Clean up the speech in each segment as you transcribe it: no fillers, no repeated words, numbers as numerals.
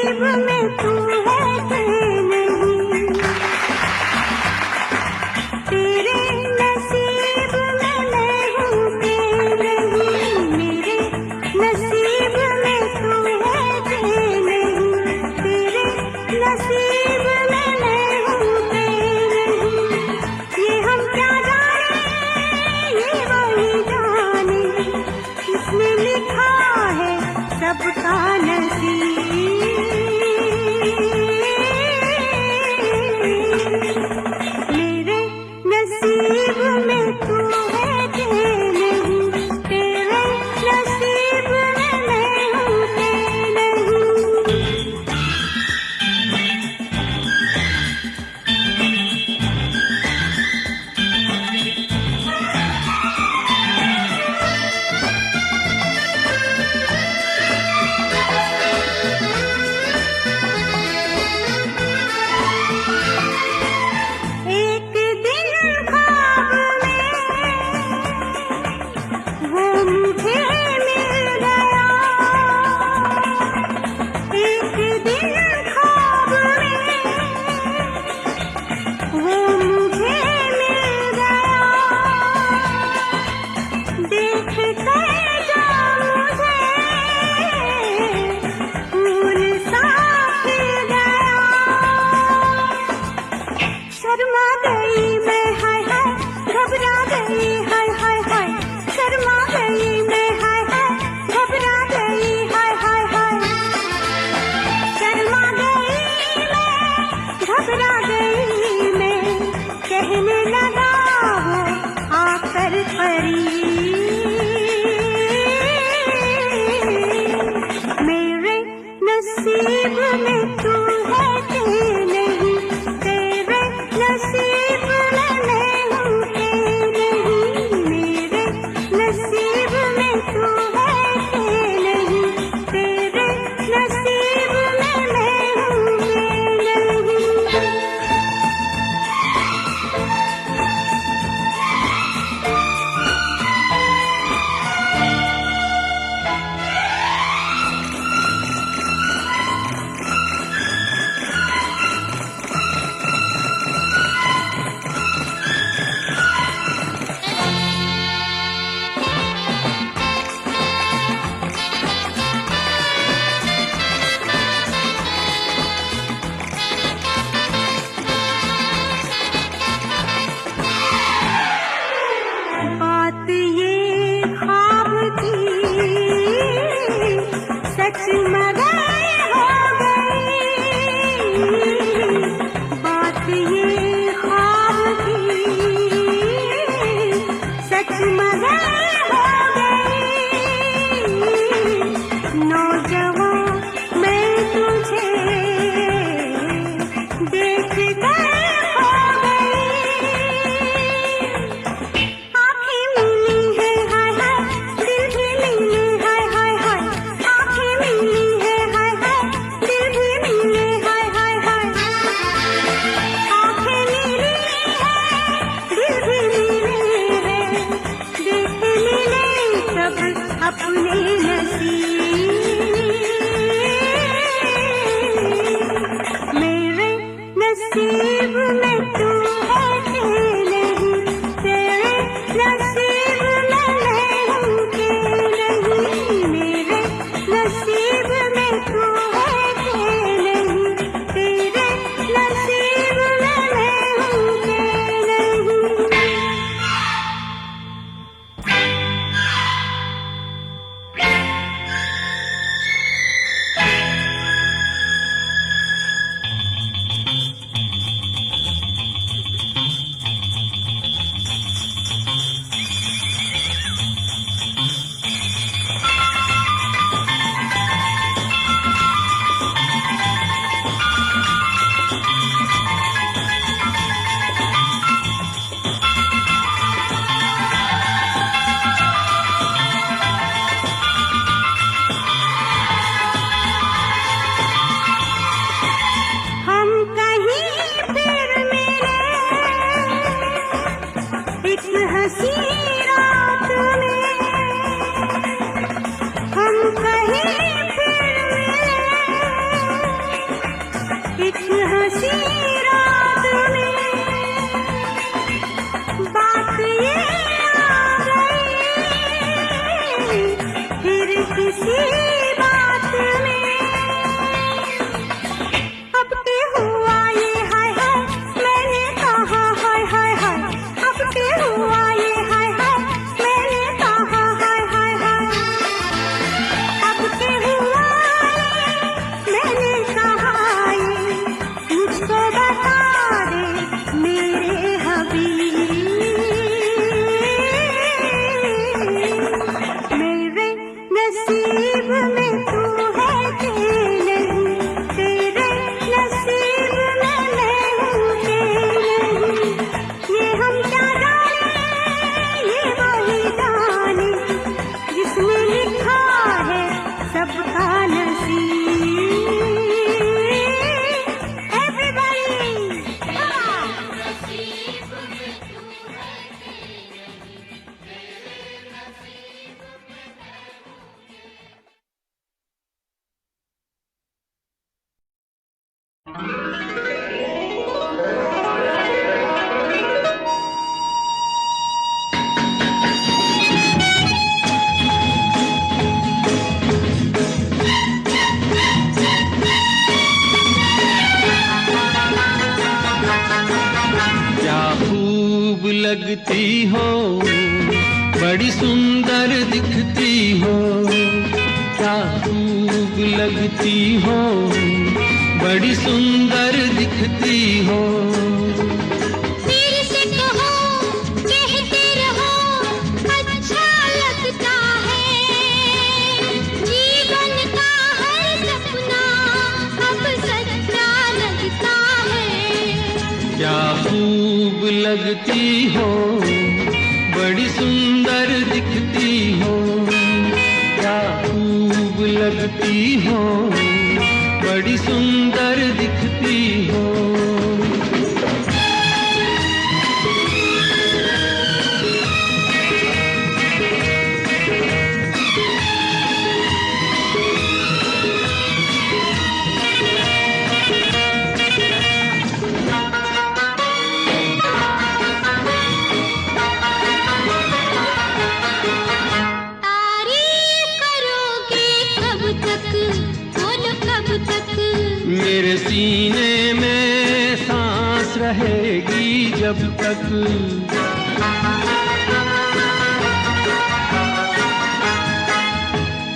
नसीब में तू है कि नहीं, तेरे नसीब में मैं हूँ कि नहीं, मेरे नसीब में तू है कि नहीं, तेरे नसीब में मैं हूँ कि नहीं। ये हम क्या जाने, ये वही जाने, किसने लिखा है सबका नसीब। मेरे नसीब में तू है कि नहीं, तेरे नसीब में मैं हूँ कि नहीं। एक दिन ख्वाब में वो मुझे मिल गया, एक दिन ख्वाब में वो मुझे मिल गया, देख कर जो मुझे फूल सा खिल गया। शर्मा गई मैं हाय हाय, घबरा गई हाय हाय हाय, शर्मा गई मैं हाय हाय, घबरा गई हाय हाय हाय, शर्मा गई मैं, घबरा गई मैं, कहने लगा वो आकर करीब। मेरे नसीब में तू है कि नहीं, तेरे नसीब में मैं हूँ कि नहीं, मेरे नसीब में तू है कि नहीं, तेरे नसीब में मैं हूँ कि नहीं। बात ये ख्वाब की सच मगर हो गई, बात ये ख्वाब की सच मगर हो गई। नौजवान मैं तुझे देख कर खो गई, आँखें मिली है हाय हाय, दिल भी मिले हाय हाय हाय, आँखें मिली है हाय हाय, दिल भी मिले हाय हाय हाय, आँखें मिली है, दिल भी मिले हैं, देख मिले सब अपने नसीब। मेरे नसीब में तू है कि नहीं, तेरे नसीब में मैं हूँ कि नहीं, मेरे नसीब में तू है कि नहीं, तेरे नसीब में मैं हूँ कि नहीं। किसी बात में। अब के हुआ ये हाय हाय, मैंने कहा हाय हाय हाय। अब के हुआ ये हाय हाय, मैंने कहा हाय हाय हाय। अब के हुआ ये, मैंने कहा ये, मुझको बता दे मेरे हबीब। मेरे नसीब में तू है कि नहीं, तेरे नसीब में मैं हूँ कि नहीं, ये हम क्या जाने, ये वही जाने जिसने लिखा है सबका नसीब। Everybody, क्या खूब लगती हो, बड़ी सुंदर दिखती हो। क्या खूब लगती हो, बड़ी सुंदर दिखती हो। मेरे से कहो, कहते रहो, अच्छा लगता है। जीवन का हर सपना अब सच्चा लगता है। क्या खूब लगती हो, बड़ी सुंदर दिखती हो। क्या खूब लगती हो, बड़ी सुंदर दिखती हो। तारीफ करोगे कब तक, बोलो कब तक। मेरे सीने में सांस रहेगी जब तक।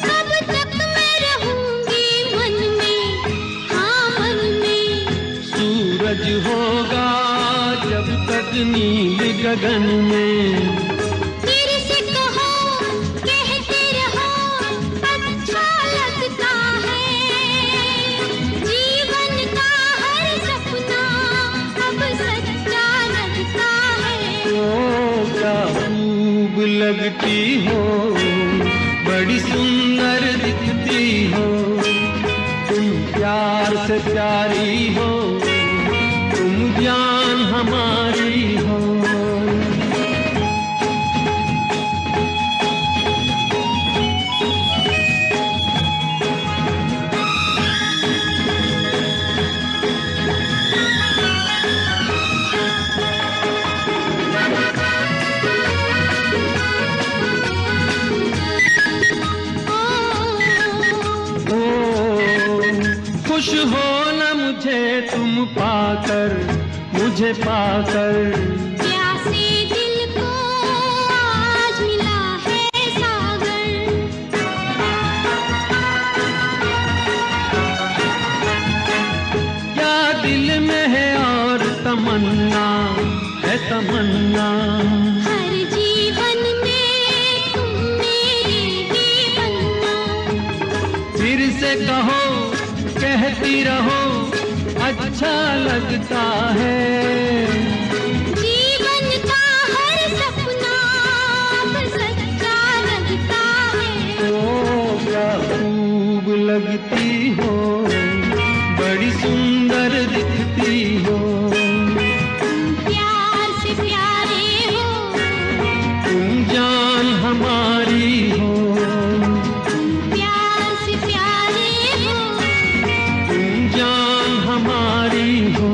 कब तक मैं रहूंगी मन में, हाँ मन में। सूरज होगा जब तक नील गगन में। तेरे से कहो, कहते रहो, अच्छा लगता है। जीवन का हर सपना अब सच्चा लगता है। ओ क्या खूब लगती हो, बड़ी सुंदर दिखती हो। तुम प्यार से प्यारी हो, तुम जान हमारी हो। ओ, खुश हो न मुझे तुम पाकर, मुझे पाकर। प्यासे दिल को आज मिला है सागर। क्या दिल में है और तमन्ना है तमन्ना। हर जीवन में तुम मेरे ही बनना। फिर से कहो, कहती रहो, अच्छा लगता है। जीवन का हर सपना अब सच्चा लगता है। ओ क्या खूब लगती हो, बड़ी सुंदर दिखती हो। प्यार से प्यारे हो, तुम जान हमारी हो। प्यार से प्यारे हो, तुम जान हमारी हो।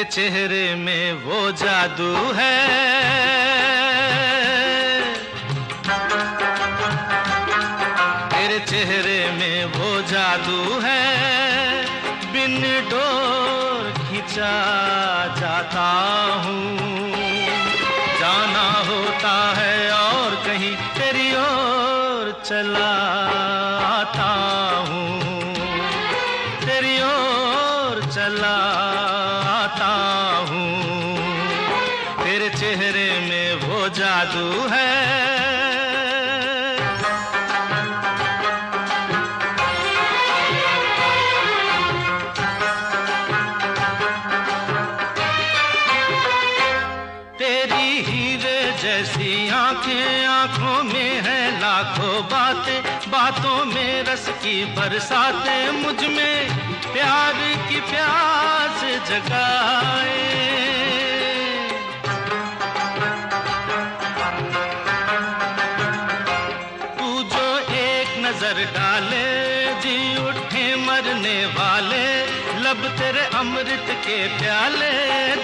चेहरे में वो जादू है, तेरे चेहरे में वो जादू है, बिन डोर खिंचा जाता हूँ। जाना होता है और कहीं तेरी ओर चला आता हूँ, तेरी ओर चला आता हूँ। तेरे चेहरे में वो जादू है। जैसी आंखें, आंखों में है लाखों बातें, बातों में रस की बरसातें, मुझ में प्यार की प्यास जगाए। तू जो एक नजर डाले, जी उठे मरने वाले, लब तेरे अमृत के प्याले,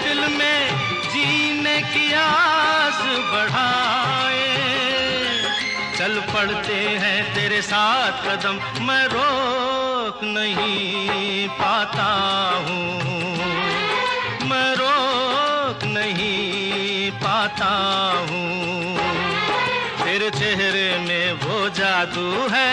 दिल में जीने की आस बढ़ाए। चल पड़ते हैं तेरे साथ कदम, मैं रोक नहीं पाता हूँ, मैं रोक नहीं पाता हूँ। तेरे चेहरे में वो जादू है।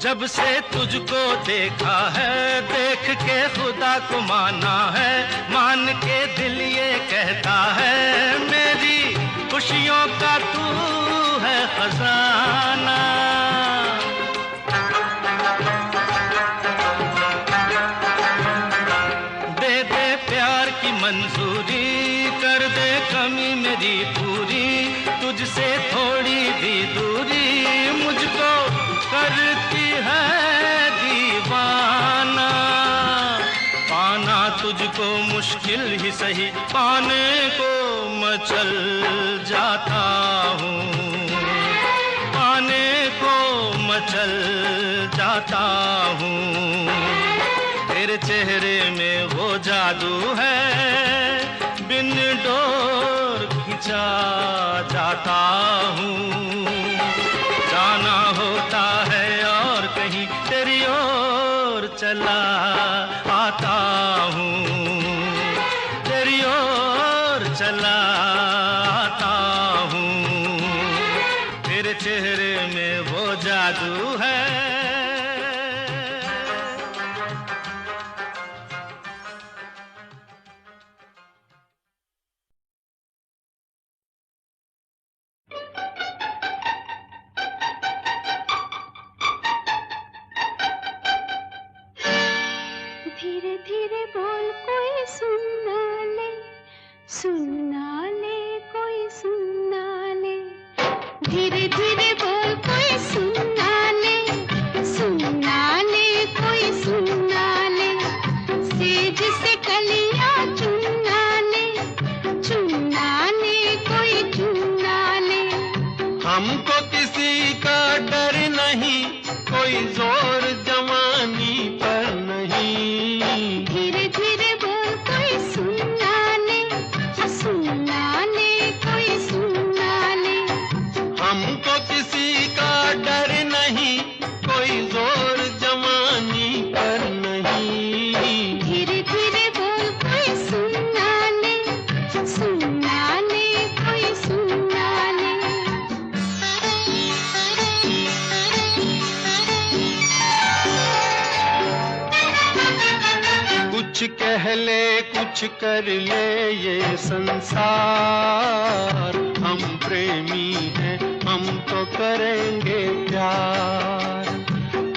जब से तुझको देखा है, देख के खुदा को माना है, मान के दिल ये कहता है, मेरी खुशियों का तू है खजाना। दे दे प्यार की मंजूरी, कर दे कमी मेरी पूरी, तुझसे थोड़ी भी दूरी मुझको करती है दीवाना। पाना तुझको मुश्किल ही सही, पाने को मैं चल जाता हूँ, पाने को मैं चल जाता हूँ। तेरे चेहरे में वो जादू है, बिन डोर खिंचा जाता हूँ। जाना होता है और कहीं तेरी ओर चला आता हूँ, तेरी ओर चला आता हूँ। तेरे चेहरे में वो जादू है। धीरे धीरे बोल कोई सुनना ले, सुनना ले कोई सुनना ले। धीरे धीरे बोल कोई सुनना ले, सुनना ले कोई सुनना ले। सेज से कलियां चुनना ले, चुनना ले कोई चुनना ले। हमको किसी का डर नहीं, कोई जोर जवानी पर नहीं। धीरे धीरे बोल कोई सुनना ले, सुनना ले कोई सुनना ले। हमको किसी का डर नहीं, कोई जोर जवानी पर नहीं। धीरे धीरे बोल कोई सुनना ले, सुनना ले कोई सुनना ले। कुछ कह ले कुछ कर ले ये संसार, हम प्रेमी हैं हम तो करेंगे प्यार।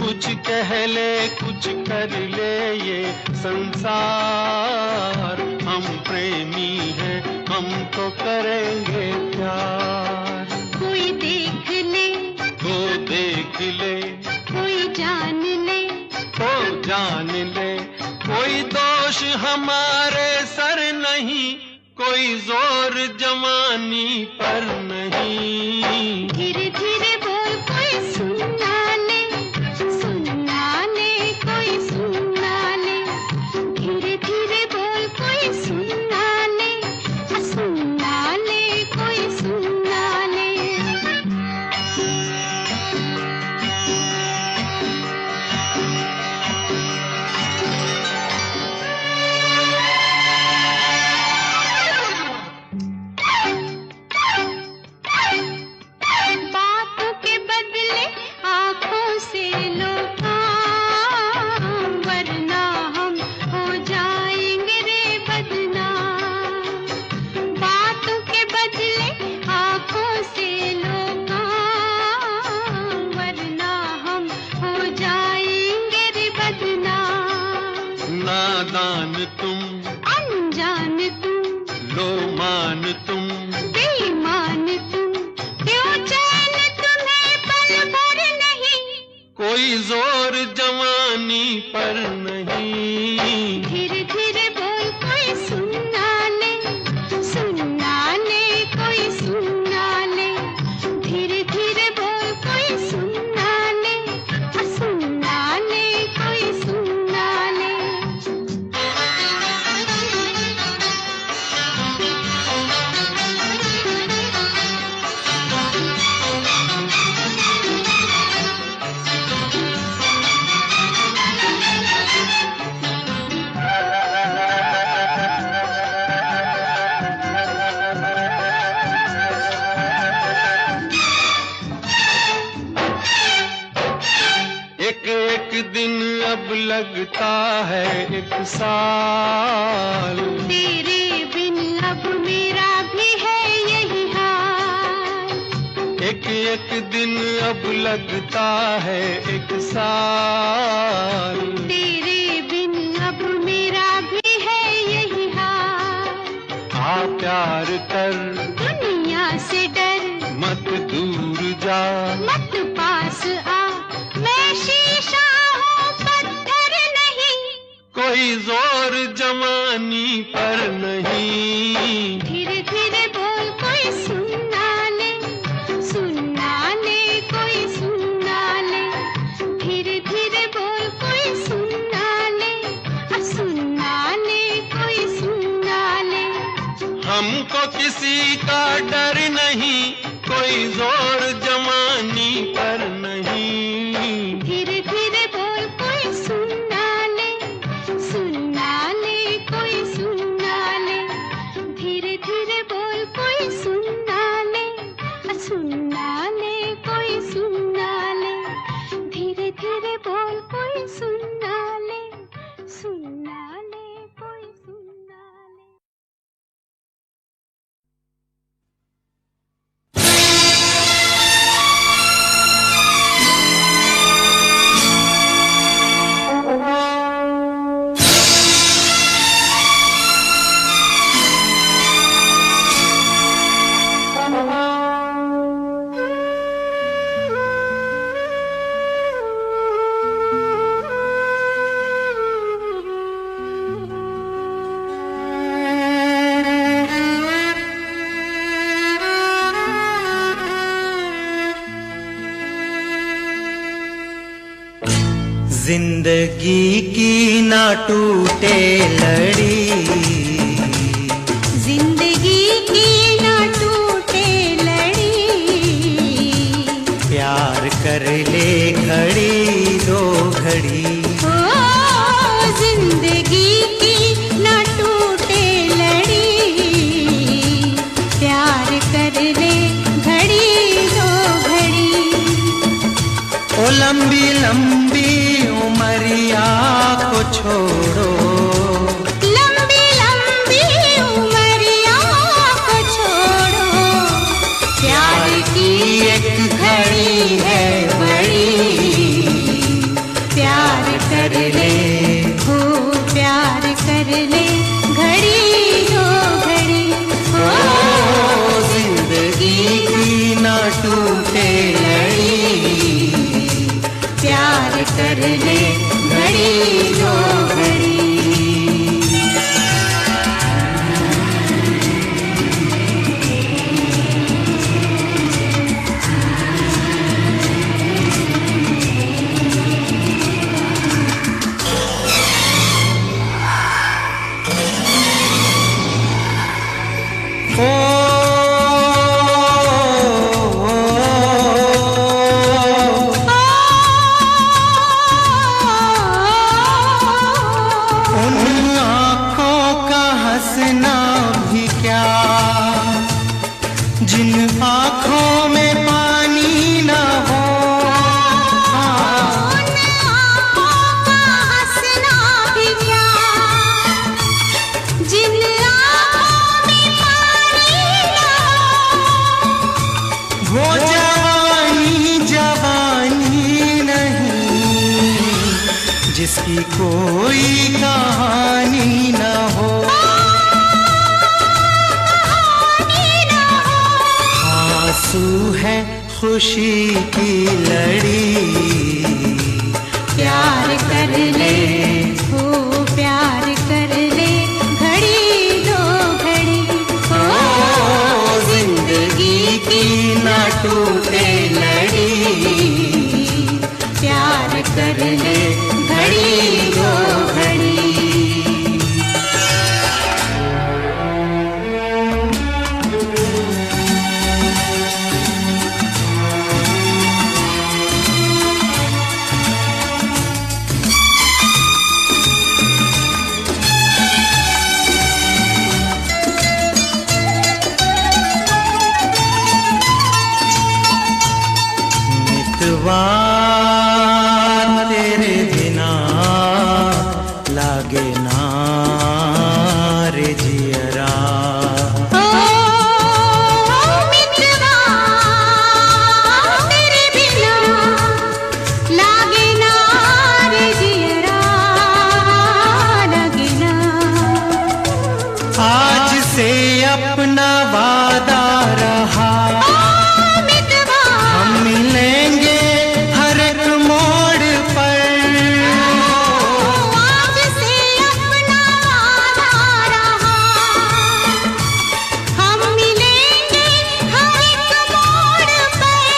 कुछ कह ले कुछ कर ले ये संसार, हम प्रेमी हैं हम तो करेंगे प्यार। कोई देख ले, वो देख ले, कोई जान ले, वो जान ले, कोई हमारे सर नहीं, कोई जोर जवानी पर नहीं। धीरे धीरे बोल कोई सुनना ले, सुनना ले कोई सुनना ले। धीरे धीरे बोल कोई सुनना ले, सुनना ले कोई सुनना ले। बातों के बदले आँखों से लो काम, वरना हम हो जाएंगे रे बदनाम। बातों के बदले आँखों से लो काम, वरना हम हो जाएंगे रे बदनाम। नादान तुम, अनजान तुम, लो मान तुम, बेईमान तुम, क्यों चैन तुम्हें पल भर नहीं। कोई जोर जवानी पर नहीं। धीरे धीरे बोल कोई सुनना ले, सुनना ले कोई सुनना ले। धीरे धीरे बोल कोई सुनना ले, सुनना ले कोई सुनना ले। एक एक दिन अब लगता है एक साल, तेरे बिन अब मेरा भी है यही हाल। एक एक दिन अब लगता है एक साल। तेरे बिन अब मेरा भी है यही हाल। आ प्यार कर, दुनिया से डर, मत दूर जा, मत पास आ, मैं शीशा हूँ पत्थर नहीं। कोई जोर जवानी पर नहीं। धीरे धीरे बोल कोई सुनना ले, सुनना ले कोई सुनना ले। धीरे धीरे बोल कोई सुनना ले, सुनना ले कोई सुनना ले। हमको किसी का डर नहीं, कोई जोर जवानी पर नहीं। धीरे धीरे बोल कोई सुनना ले, सुनना ले कोई सुनना ले। धीरे धीरे बोल कोई सुनना ले, सुनना ले कोई सुनना ले। धीरे धीरे बोल कोई सुनना ले, सुनना ले कोई सुनना ले। जिंदगी की ना टूटे लड़ी, जिंदगी की ना टूटे लड़ी। प्यार कर ले घड़ी दो घड़ी। ओ जिंदगी की ना टूटे लड़ी, प्यार कर ले घड़ी दो घड़ी। ओ लंबी लंबी उमरिया को छोड़ो, लंबी लंबी उमरिया को छोड़ो। प्यार की एक घड़ी है बड़ी, प्यार कर ले, हो प्यार कर ले घड़ी दो घड़ी। ओ जिंदगी की ना टूटे लड़ी, प्यार कर ले घड़ी दो घड़ी। आँखों में पानी न हो, हाँ, उन आँखों का हंसना भी क्या, जिन आँखों में पानी न हो, वो जवानी जवानी नहीं जिसकी कोई कहानी न हो। आंसू है खुशी की लड़ी, प्यार कर ले, हो प्यार कर ले, घड़ी दो घड़ी, ओ जिंदगी की ना टूटे लड़ी, प्यार कर ले, घड़ी दो घड़ी। मितवा तेरे बिना लागे ना रे जियरा, ओ मितवा तेरे बिना लागे ना रे जियरा, लागे ना। आज से अपना वादा रहा, मितवा हम मिलेंगे हर एक मोड़ पर, आज से अपना वादा रहा, हम मिलेंगे हर एक मोड़ पर,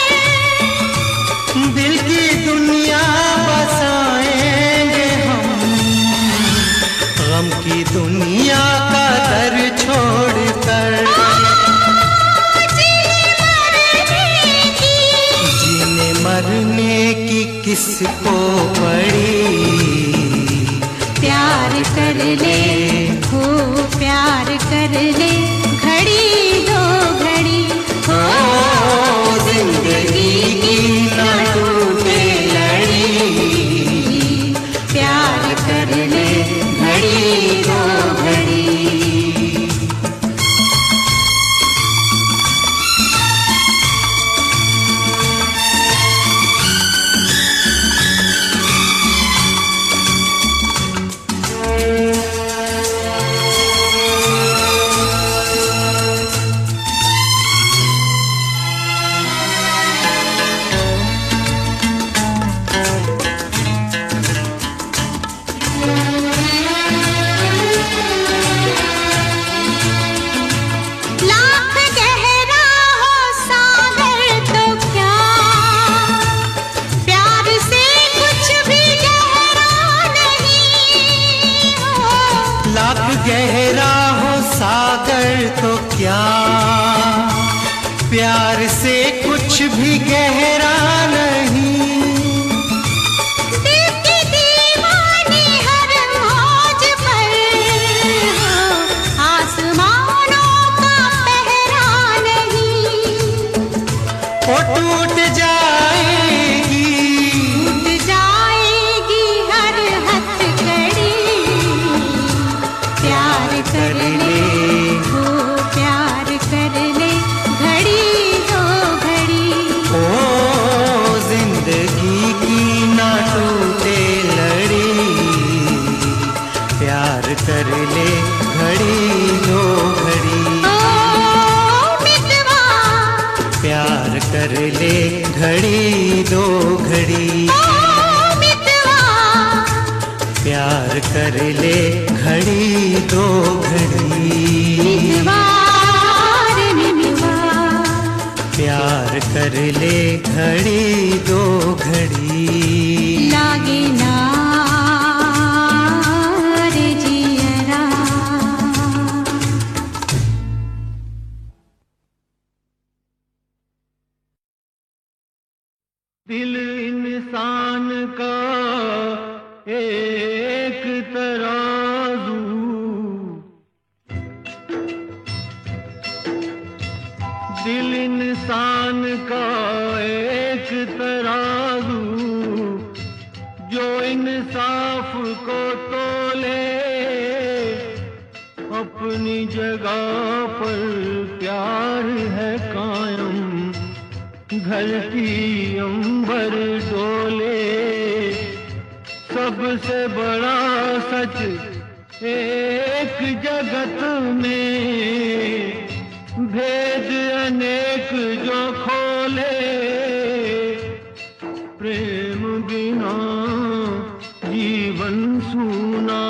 दिल की दुनिया बसाएंगे हम, गम की दुनिया का दर छोड़कर, जीने मरने की किसको पड़ी, प्यार कर ले, हो प्यार कर ले, घड़ी दो घड़ी, ओ जिंदगी की ना टूटे लड़ी, प्यार कर ले, घड़ी दो घड़ी। लाख गहरा हो सागर तो क्या, प्यार से कुछ भी गहरा नहीं हो, लाख गहरा हो सागर तो क्या, प्यार से कुछ भी गहरा नहीं, दिल की दीवानी हर मौज पर हो, आसमानों का पहरा नहीं, वो टूट जाएगी, टूट जाएगी हर हथकड़ी, प्यार कर ले, हो प्यार कर ले, घड़ी दो घड़ी, ओ जिंदगी की ना टूटे लड़ी, प्यार कर ले घड़ी दो घड़ी, ओ मितवा, प्यार कर ले घड़ी दो घड़ी, ओ मितवा, प्यार कर ले घड़ी दो घड़ी, मितवा रे मितवा, प्यार कर ले घड़ी दो घड़ी, लागे ना रे जियरा। दिल इंसान का एक तराजू, दिल इंसान शान का एक तराजू जो इंसाफ को तोले, अपनी जगह पर प्यार है कायम, धरती अंबर डोले। सबसे बड़ा सच एक जगत में, भेद अनेक जो खोले। प्रेम बिना जीवन सूना,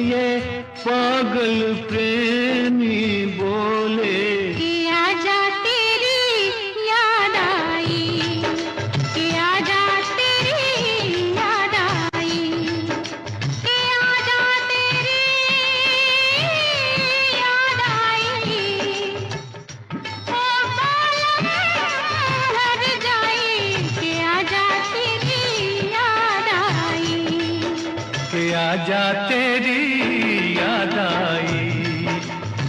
ये पागल प्रेमी बोले। कि आजा तेरी याद आई, कि आजा तेरी याद आई, कि आजा तेरी याद आई। ओ बालम हर जाई, कि आजा तेरी याद आई। कि आजा तेरी याद आई,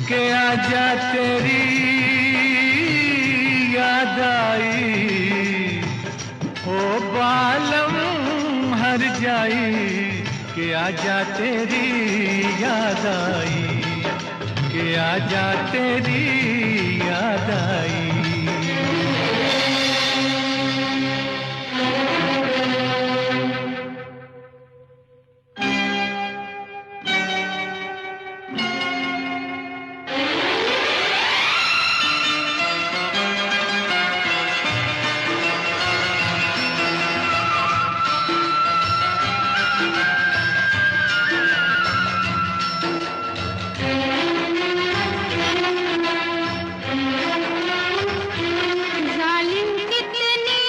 कि आजा तेरी याद आई। ओ बालम हर जाई, कि आजा तेरी याद आई, कि आजा तेरी याद आई। जालिम कितनी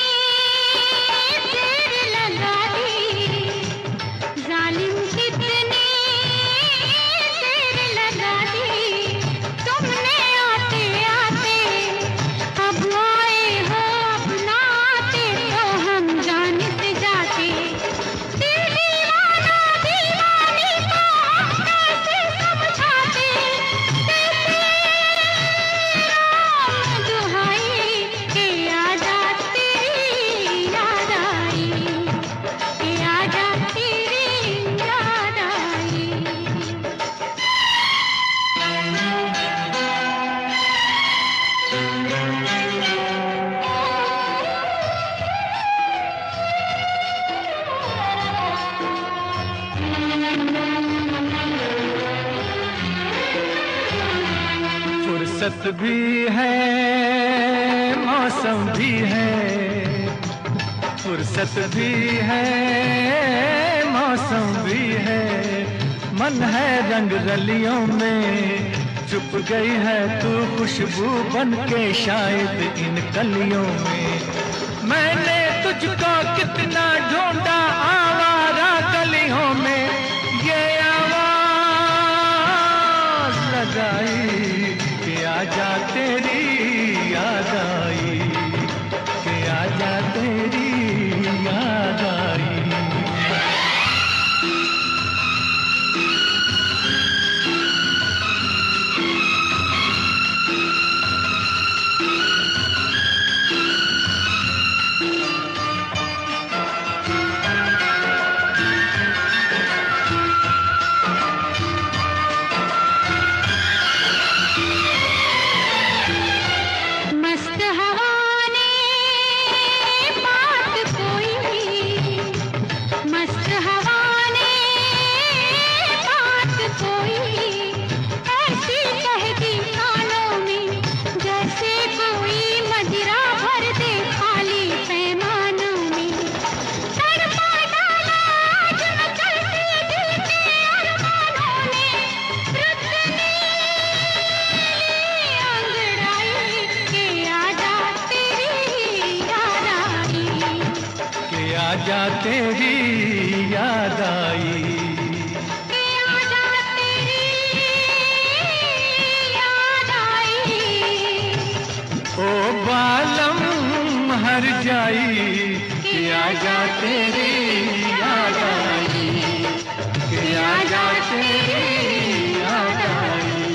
देर लगा दी, जालिम कितनी देर लगा दी। तुमने आते आते अब आए हो, अपना आते तो हम जान से जाते। दिल दीवाना दीवानी को हम कैसे समझाते। दुहाई के आजा तेरी याद आई, के आजा तेरी याद आई। फुर्सत भी है, मौसम भी है, फुर्सत भी है, मौसम भी है। मन है रंग रलियों में, चुप गई है तू खुशबू बन के शायद इन कलियों में। मैंने तुझको कितना ढूंढा आवारा गलियों में, ये आवाज लगाई कि आजा तेरी याद आई, कि आजा तेरी याद आई। मस्त हवा ने बात कोई, मस्त हवा ने बात कोई ऐसी कह दी कानों में, जैसे कोई मदिरा भर दे खाली पैमानों में। तड़पा डाला आज मचलते दिल के अरमानों ने, रुतनी अंगड़ाई के आजा तेरी याद आई, कि आजा तेरी याद आई। के आजा तेरी याद आई। ओ बालम हर जाई, कि आजा तेरी याद आई, कि आजा तेरी याद आई।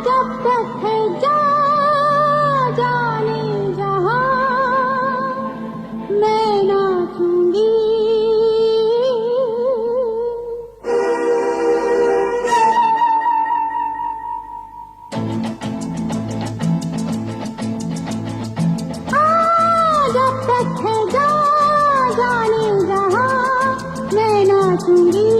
जब तक है जाने जहां मैं नाचूंगी। जब तक है जाने जहां मैं नाचूंगी।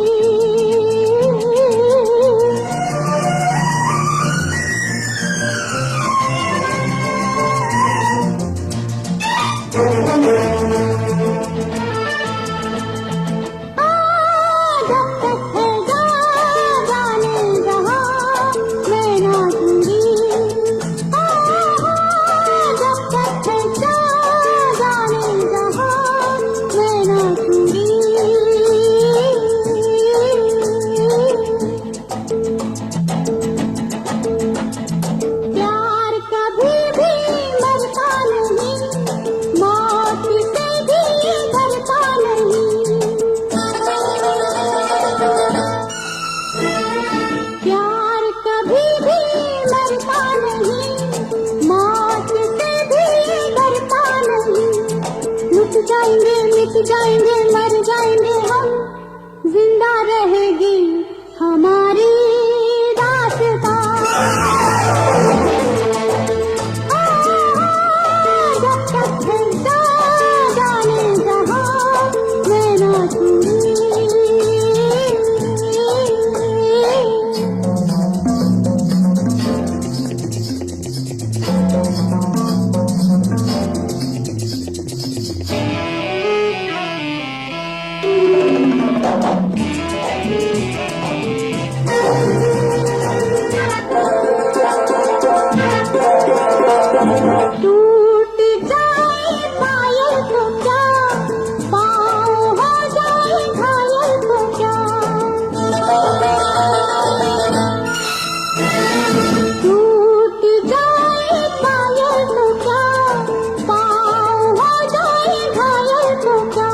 जब तक है जाने जहां मैं नाचूंगी। जब तक है जाने जहां मैं नाचूंगी। प्यार कभी भी मरता नहीं, मौत से भी डरता नहीं। प्यार कभी भी मरता नहीं, मौत से भी डरता नहीं। मिट जाएंगे मर जाएंगे हम, जिंदा रहेगी हमारी दास्तां। जब तक है जाने जहां मैं नाचूंगी। टूट जाए पायल तो क्या, पाँव हो जाए घायल तो क्या। टूट जाए पायल तो क्या, पाँव हो जाए घायल तो क्या।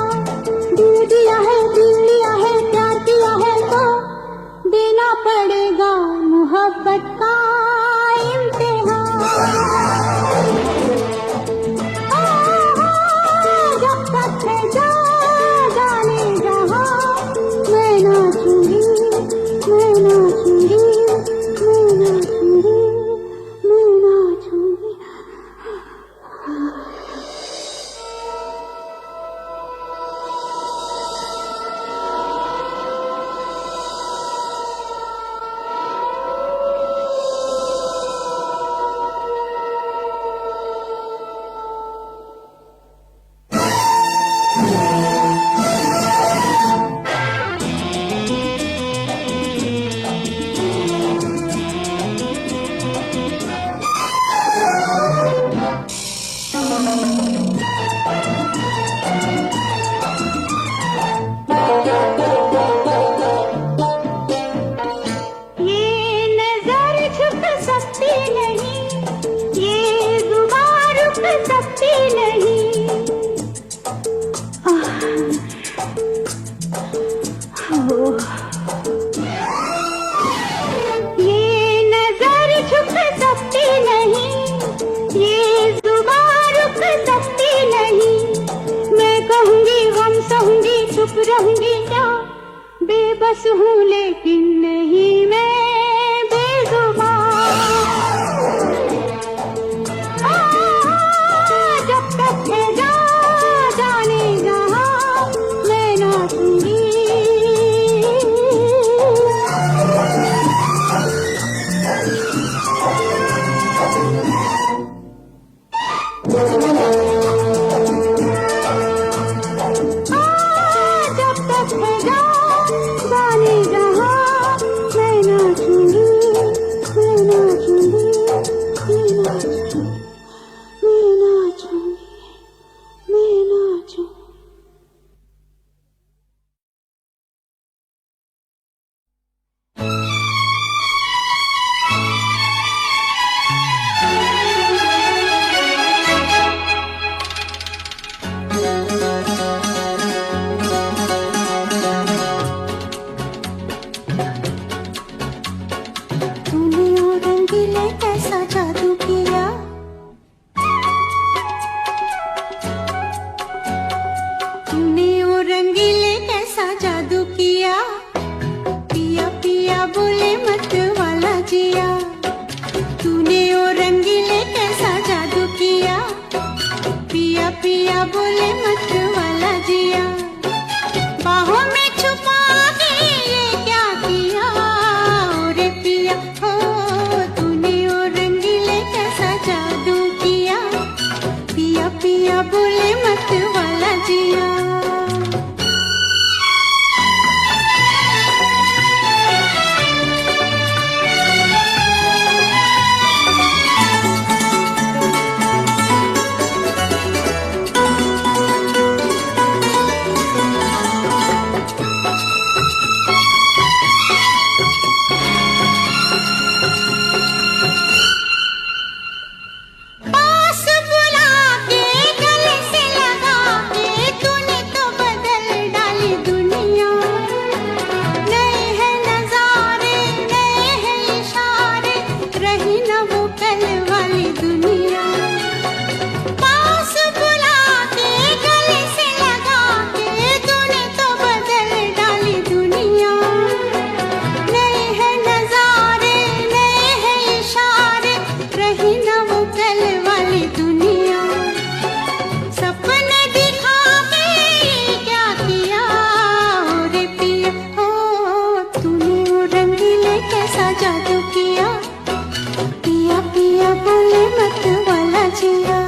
दिल दिया है प्यार किया है तो देना पड़ेगा मोहब्बत का इम्तिहान। जब तक है जाने जहां मैं नाचूंगी, मैं नाचूंगी, मैं नाचूंगी, मैं नाचूंगी। सकती नहीं। ये नजर झुक सकती नहीं, ये जुबान रुक सकती नहीं। मैं कहूँगी गम सहूँगी चुप रहूँगी क्या, बेबस हूँ लेकिन नहीं मैं बेजुबान। जब तक है जाने जहाँ मैं नाचूंगी। जब तक है जाने जहाँ मैं पिया। पास बुला के गले से लगा के तूने तो बदल डाली दुनिया। नए हैं नजारे, नए हैं इशारे, रही न वो कल वाली दुनिया। पास बुला के गले से लगा के तूने तो बदल डाली दुनिया। नए हैं नजारे, नए हैं इशारे, रही न वो कल वाली दुनिया। सपने दिखा के क्या किया रे पिया, ओ तूने वो रंगीले कैसा जादू किया। पिया पिया बोले मत वाला जिया।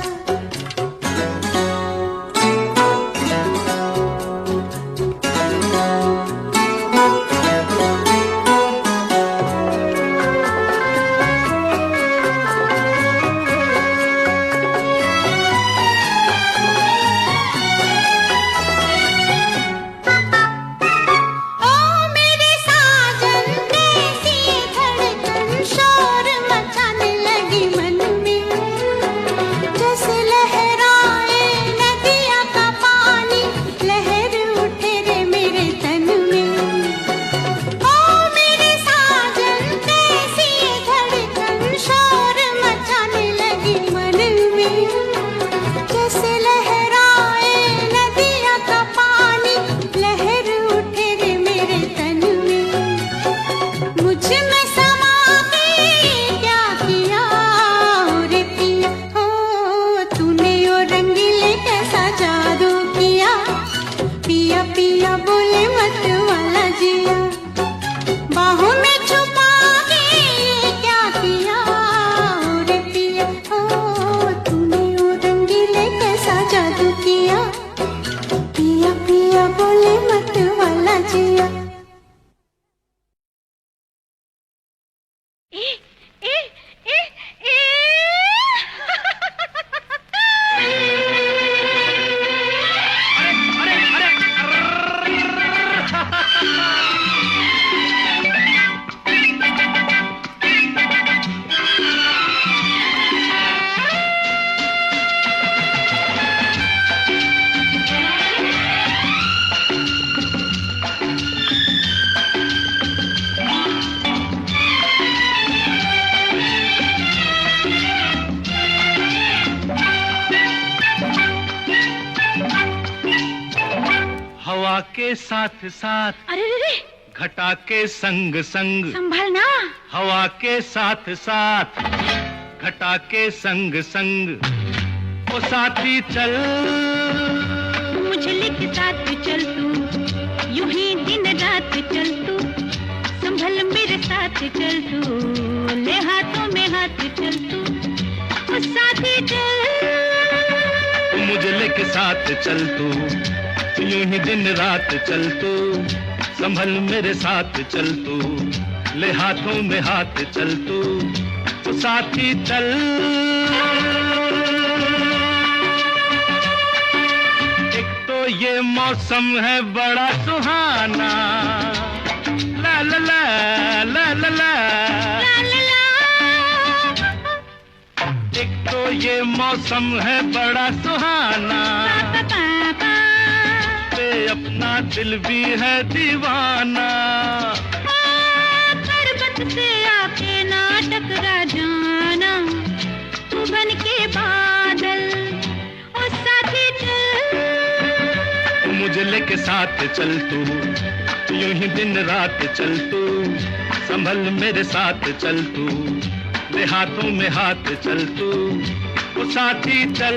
ओ मेरे साजन कैसी धड़कन शोर मचाने लगी मन में। जैसे लहराए नदिया का पानी, लहर उठे रे मेरे तन में। ओ मेरे साजन कैसी धड़कन शोर मचाने लगी मन में। जैसे लहराए नदिया का पानी, लहर उठे रे मेरे तन में। मुझ में समा के क्या किया रे पिया, हो तूने ओ रंगीले कैसा जादू किया। पिया पिया बोले मत वाला जिया। बाहों में छुपा के क्या किया रे पिया, हो तूने ओ रंगीले कैसा जादू किया। पिया पिया बोले मत वाला जिया। हवा के साथ साथ, अरे रे रे, घटा के संग संग। संभलना। हवा के साथ साथ, घटा के संग संग। ओ साथी चल, मुझे लेके साथ चल तू, यूं ही दिन रात चल तू। संभल मेरे साथ चल तू, ले हाथों में हाथ चल तू। ओ साथी चल, मुझे लेके साथ चल तू, यूं ही दिन रात चल तू। संभल मेरे साथ चल तू, ले हाथों में हाथ चल तू। ओ साथी चल, एक तो ये मौसम है बड़ा सुहाना, ला ला ला ला ला ला। ला ला ला। एक तो ये मौसम है बड़ा सुहाना, पा पा पा। पे अपना दिल भी है दीवाना। पर्वत से आके ना टकरा जाना, तू बन के बादल। ओ साथी चल, मुझे लेके साथ चल तू, यूं ही दिन रात चल तू। संभल मेरे साथ चल तू, ले हाथों में हाथ चल तू। ओ साथी चल,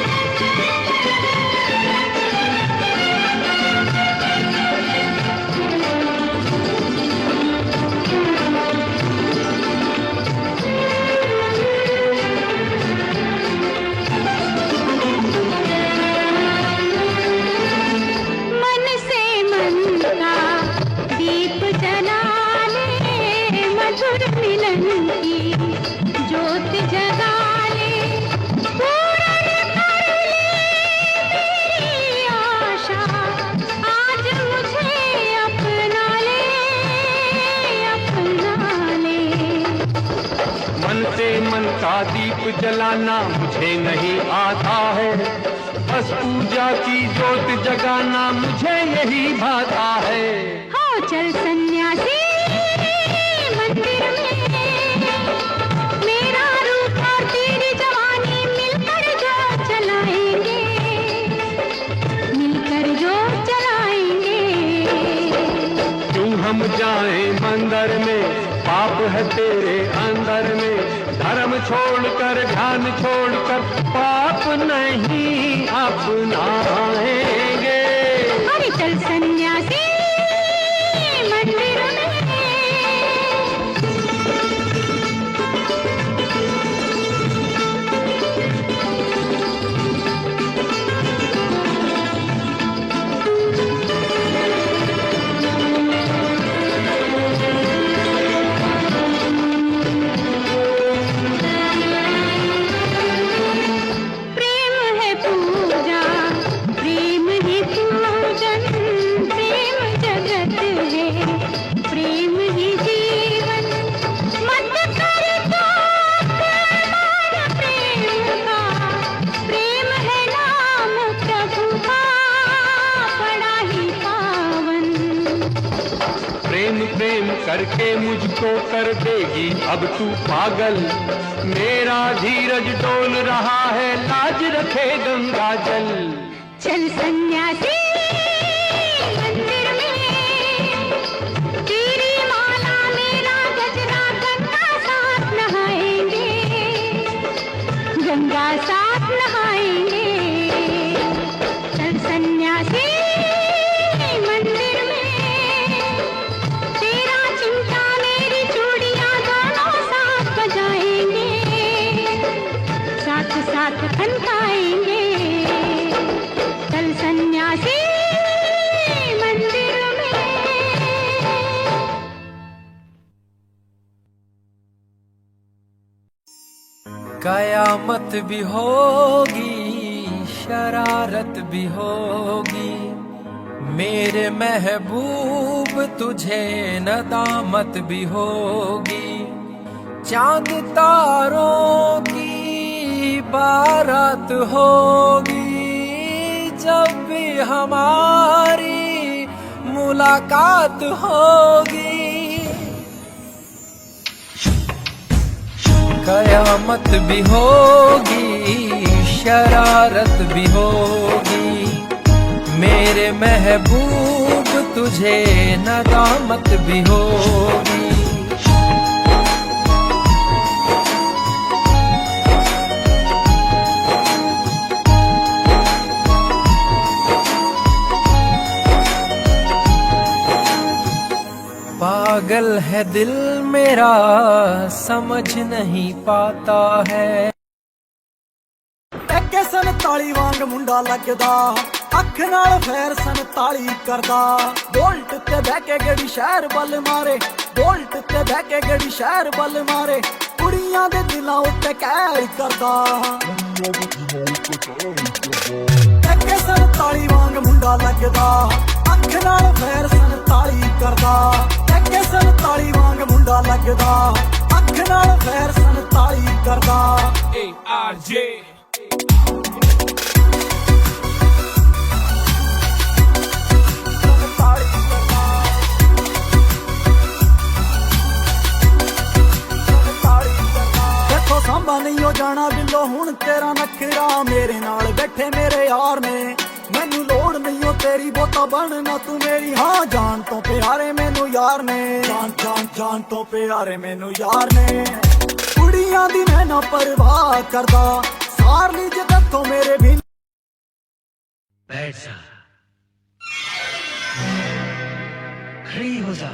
जलाना मुझे नहीं आता है, बस पूजा की जोत जगाना मुझे यही भाता है। हो चल सन्यासी मंदिर में, मेरा रूप और तेरी जवानी मिलकर जो चलाएंगे, मिलकर जो चलाएंगे। क्यों हम जाएं मंदिर में, पाप है तेरे अंदर में, धर्म छोड़कर ध्यान छोड़कर पाप नहीं अपनाएंगे। अरे चल सन्यासी मंदिर में। करके मुझको कर देगी अब तू पागल, मेरा धीरज डोल रहा है, लाज रखे गंगा जल। चल सन्यासी मंदिर में, तेरी माला मेरा गजरा गंगा साथ नहाएंगे, गंगा साथ नहाएंगे। चल सन्यासी मंदिर में, तेरा चिमटा मेरी चूड़ियां दोनों साथ बजाएंगे, साथ साथ खनकाएंगे। चल सन्यासी मंदिर में। कयामत भी होगी, शरारत भी होगी, मेरे महबूब तुझे नदामत भी होगी। चांद तारों की बारात होगी, जब भी हमारी मुलाकात होगी। कयामत भी होगी, शरारत भी होगी, मेरे महबूब तुझे नदामत भी होगी। पागल है दिल मेरा, समझ नहीं पाता है। टैके 47 वांग मुंडा लगदा, अख नाल फैर 47 करदा। बोल्ट ते बह के गड़ी शहर बल मारे, बोल्ट ते बह के गड़ी शहर बल मारे, कुड़ियां दे दिलां उत्ते कहर करदा। टैके 47 वांग मुंडा लगदा, अख नाल फैर 47 करदा। टैके 47 वांग मुंडा लगदा, अख नाल फैर 47 करदा। ARJ सांबा नहीं हो जाना बिल्लो हुण तेरा नखरा, मेरे नाल बैठे मेरे यार ने, मैनू लोड़ नहीं हो तेरी बोता बनना तू मेरी। हाँ जान तो प्यारे मैनू यार ने, जान जान जान तो प्यारे मैनू यार ने। कुड़ियां दी मैं ना परवाह करदा, सार ली जे तत्थों मेरे भी। बैठ जा, खड़ी हो जा।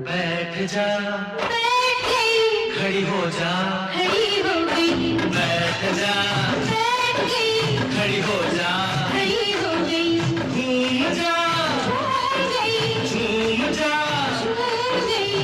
बैठ जा, बैठ गई, खड़ी हो जा, खड़ी हो गई, बैठ जा, बैठ गई, खड़ी हो जा, खड़ी हो गई, घूम जा, झूम गई, झूम जा, झूम गई,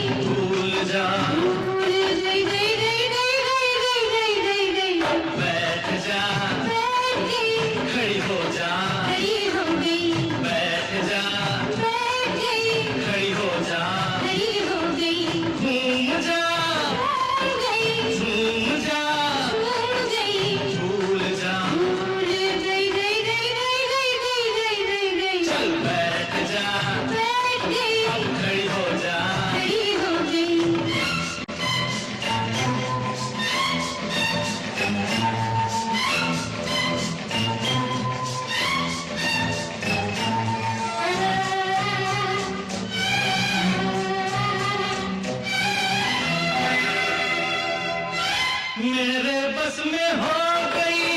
मेरे बस में हो गई,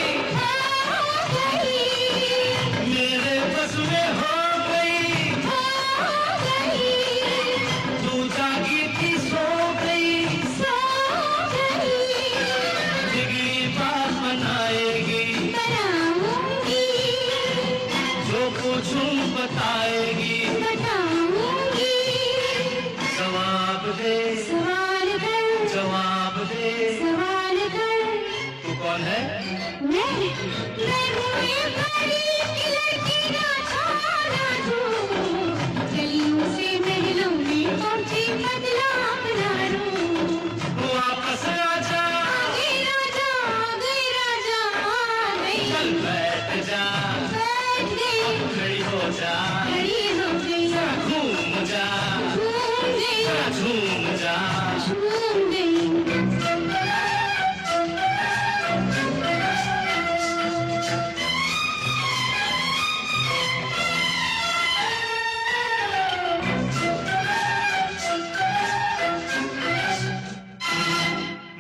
मेरे बस में हो गई, तू जागी थी सो गई, बिगड़ी बात बनाएगी, जो पूछूं बताएगी, जवाब दे, जवाब दे, तू कौन है? वापस आजा, चल बैठ जा, अब खड़ी हो जा, घूम जा, झूम जा।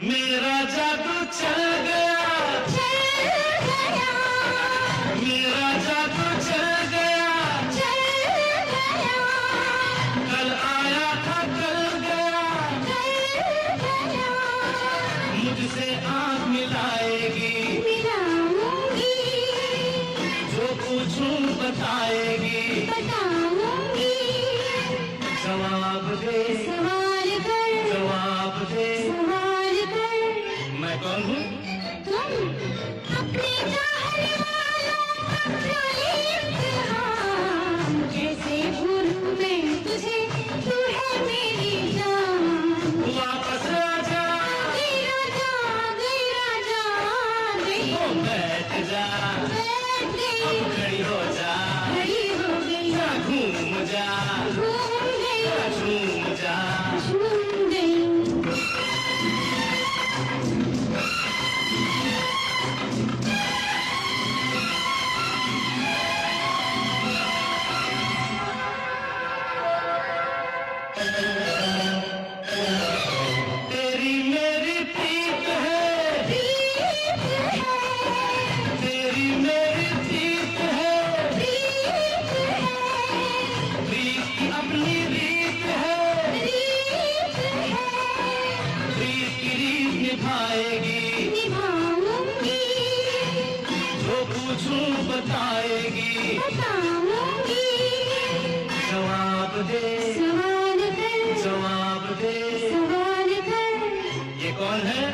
मेरा जादू चल गया, मेरा जादू चल गया, कल आया था कल गया, मुझसे आँख मिलाएगी, जो पूछूं बताएगी, जवाब दे, जवाब दे, मैं कौन हूँ? वापस आजा, ओ बैठ जा, अब खड़ी हो जा, घूम जा, झूम जा। तेरी मेरी प्रीत है, तेरी मेरी प्रीत है, प्रीत की अपनी रीत है, प्रीत की रीत निभाएगी, जो पूछूं बताएगी, जवाब दे, जवाब दे, ये कौन है?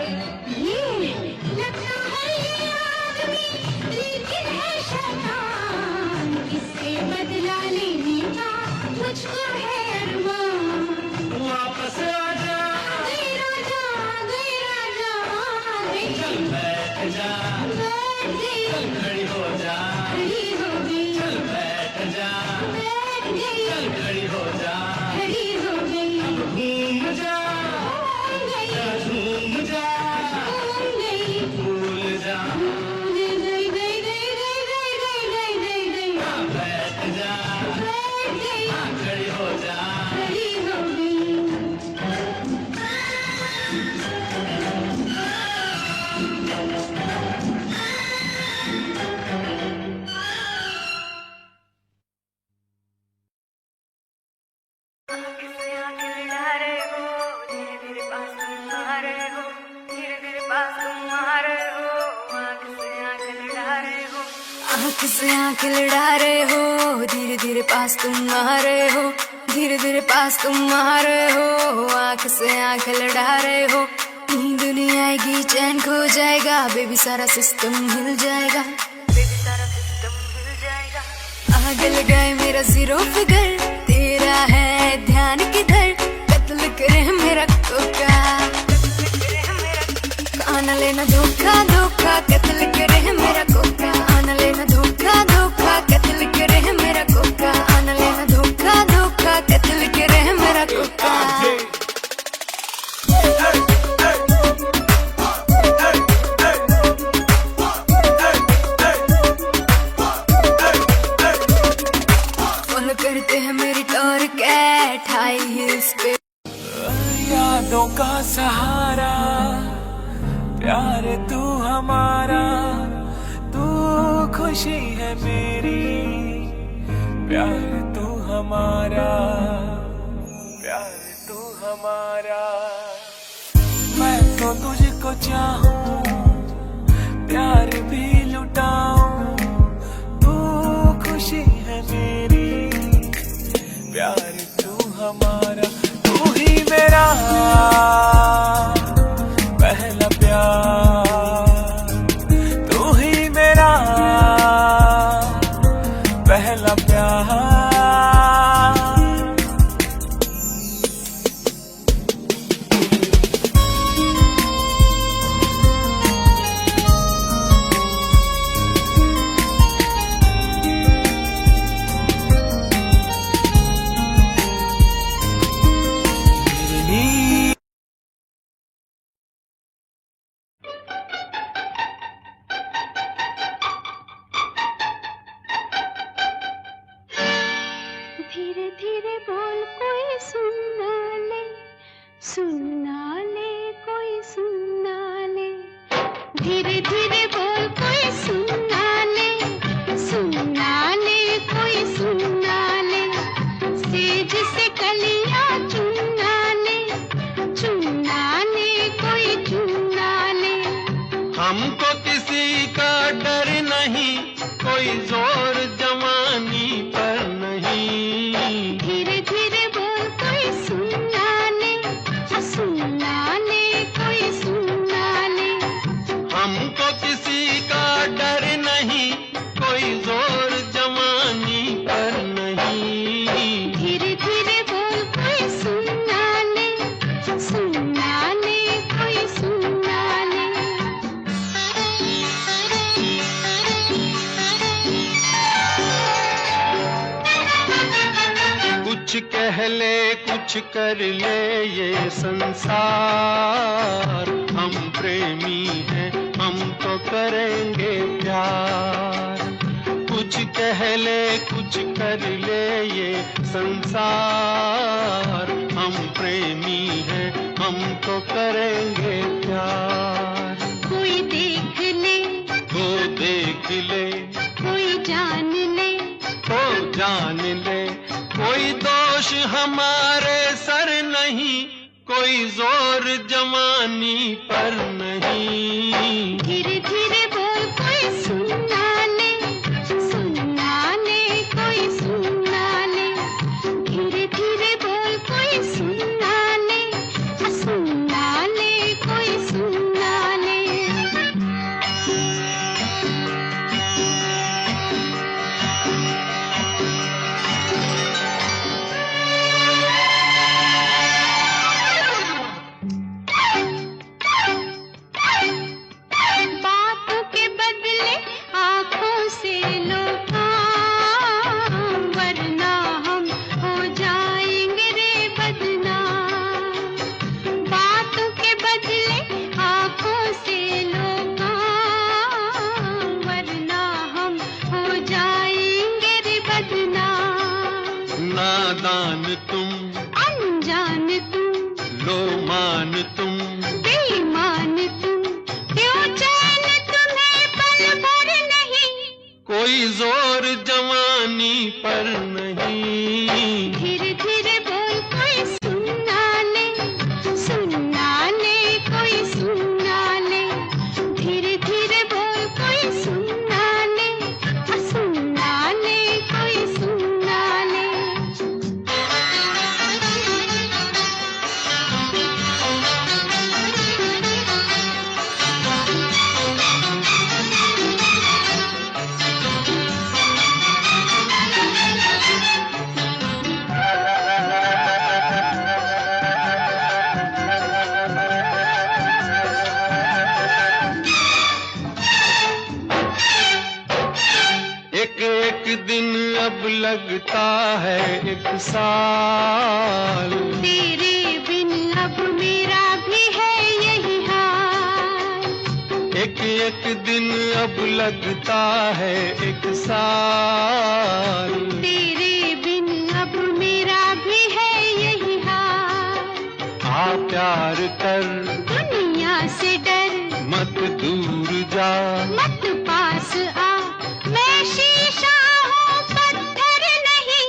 बदला लेने का मुझको है अरमान। वापस आजा, चल बैठ जा, चल खड़ी हो जा, चल बैठ जा, चल खड़ी हो जा, घूम जा, झूम जा, भूल जा, बैठ जा, खड़ी हो जा। आँख से आँख लड़ा रहे हो, धीरे धीरे पास तुम आ रहे हो, धीरे धीरे पास तुम आ रहे हो, आँख से आँख लड़ा रहे हो, नींद नहीं आएगी चैन खो जाएगा, बेबी सारा सिस्टम हिल जाएगा, आग लगाए मेरा जीरो फिगर, तेरा है ध्यान किधर, कत्ल करे मेरा कोका, आना लेना धोखा धोखा, कत्ल करे मेरा कोका, आना लेना धोखा धोखा, कत्ल करे मेरा कोका, आना लेना धोखा धोखा, कत्ल करे मेरा कोका। फॉलो करते हैं मेरी टोर कैट हाई हील्स पे, यादों का सहारा प्यार तू हमारा, तू खुशी है मेरी। प्यार तू हमारा, प्यार तू हमारा। मैं तो तुझको चाहूं, प्यार भी लुटाऊं, तू खुशी है मेरी। प्यार तू हमारा, तू ही मेरा पहला प्यार, तू ही मेरा पहला प्यार। धीरे धीरे बोल कोई सुनना ले, सुनना ले कोई सुनना ले। धीरे धीरे बोल कोई सुनना ले, सुनना ले कोई सुनना ले। सेज से कलियां चुनना ले, चुनना ले कोई चुनना ले। हमको किसी का डर नहीं, कोई जोर जवानी पर नहीं। धीरे धीरे बोल कोई सुनना ले, सुनना ले कोई सुनना ले। हमको किसी का डर नहीं, कोई जोर जवानी पर नहीं। धीरे धीरे बोल कोई सुनना ले, सुनना ले कोई सुनना ले। कुछ कह ले कुछ कर ले ये संसार, हम प्रेमी हैं हम तो करेंगे प्यार। कुछ कह ले कुछ कर ले ये संसार, हम प्रेमी हैं हम तो करेंगे प्यार। कोई देख ले, वो देख ले, कोई जान ले, वो जान ले। कोई दोष हमारे सर नहीं, कोई जोर जवानी पर नहीं। धीरे धीरे बोल कोई सुनना ले, सुनना ले कोई सुनना ले। धीरे धीरे बोल कोई सुनना ले, सुनना ले कोई सुनना ले। बातों के बदले आंखों से लो काम, वरना हम हो जाएंगे रे बदनाम। बातों के बदले आंखों से लो काम, वरना हम हो जाएंगे रे बदनाम। नादान तुम, अनजान तुम, लो मान तुम, बेईमान तुम, क्यों चैन तुम्हें पल भर नहीं। कोई जोर जवानी पर नहीं। धीरे धीरे बोल कोई सुनना ले, सुनना ले कोई सुनना ले। धीरे धीरे बोल कोई सुनना ले, सुनना ले कोई सुनना ले। एक एक दिन अब लगता है एक साल, तेरे बिन अब मेरा भी है यही हाल। एक एक दिन अब लगता है एक साल। तेरे बिन अब मेरा भी है यही हाल। आ प्यार कर दुनिया से डर, मत दूर जा, मत पास आ, मैं शीशा हूँ पत्थर नहीं,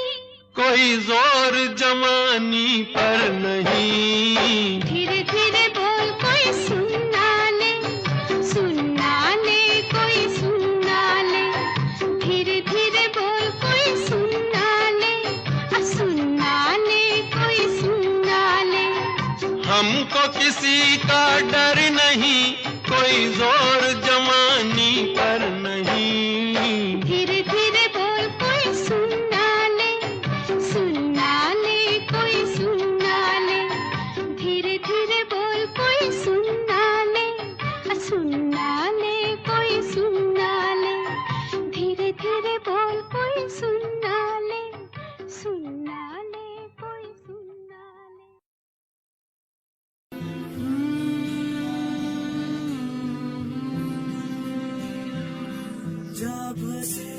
कोई जोर जवानी पर नहीं। धीरे धीरे बोल कोई सुनना ले, सुनना ले कोई सुनना ले, धीरे धीरे बोल कोई सुनना ले, सुनना ले कोई सुनना ले। हमको किसी का डर नहीं, कोई जोर जवानी पर नहीं। धीरे धीरे बोल कोई सुनना ले, सुनना ले कोई सुनना ले, धीरे धीरे बोल कोई सुनना ले, सुनना ले कोई सुनना ले, धीरे धीरे बोल कोई सुनना ले, सुनना ले कोई सुनना ले। जब से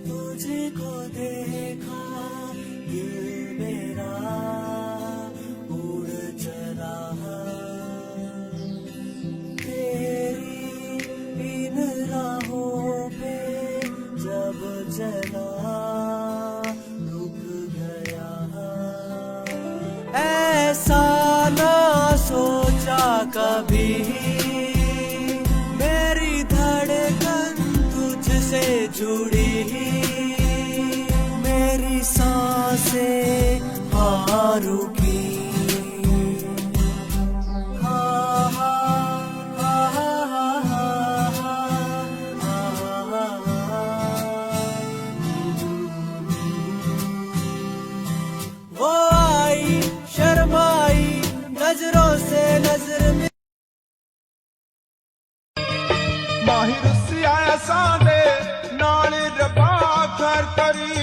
तुझको देखा दिल मेरा उड़ चला, तेरी इन राहों पे जब चला रुक गया। ऐसा ना सोचा कभी मेरी धड़कन तुझसे जुड़ी, मेरी सांसें हाँ रुकी। वो आई शर्माई नजरों से नजर में, माहिर सिया सादे नाल रबा कर करी,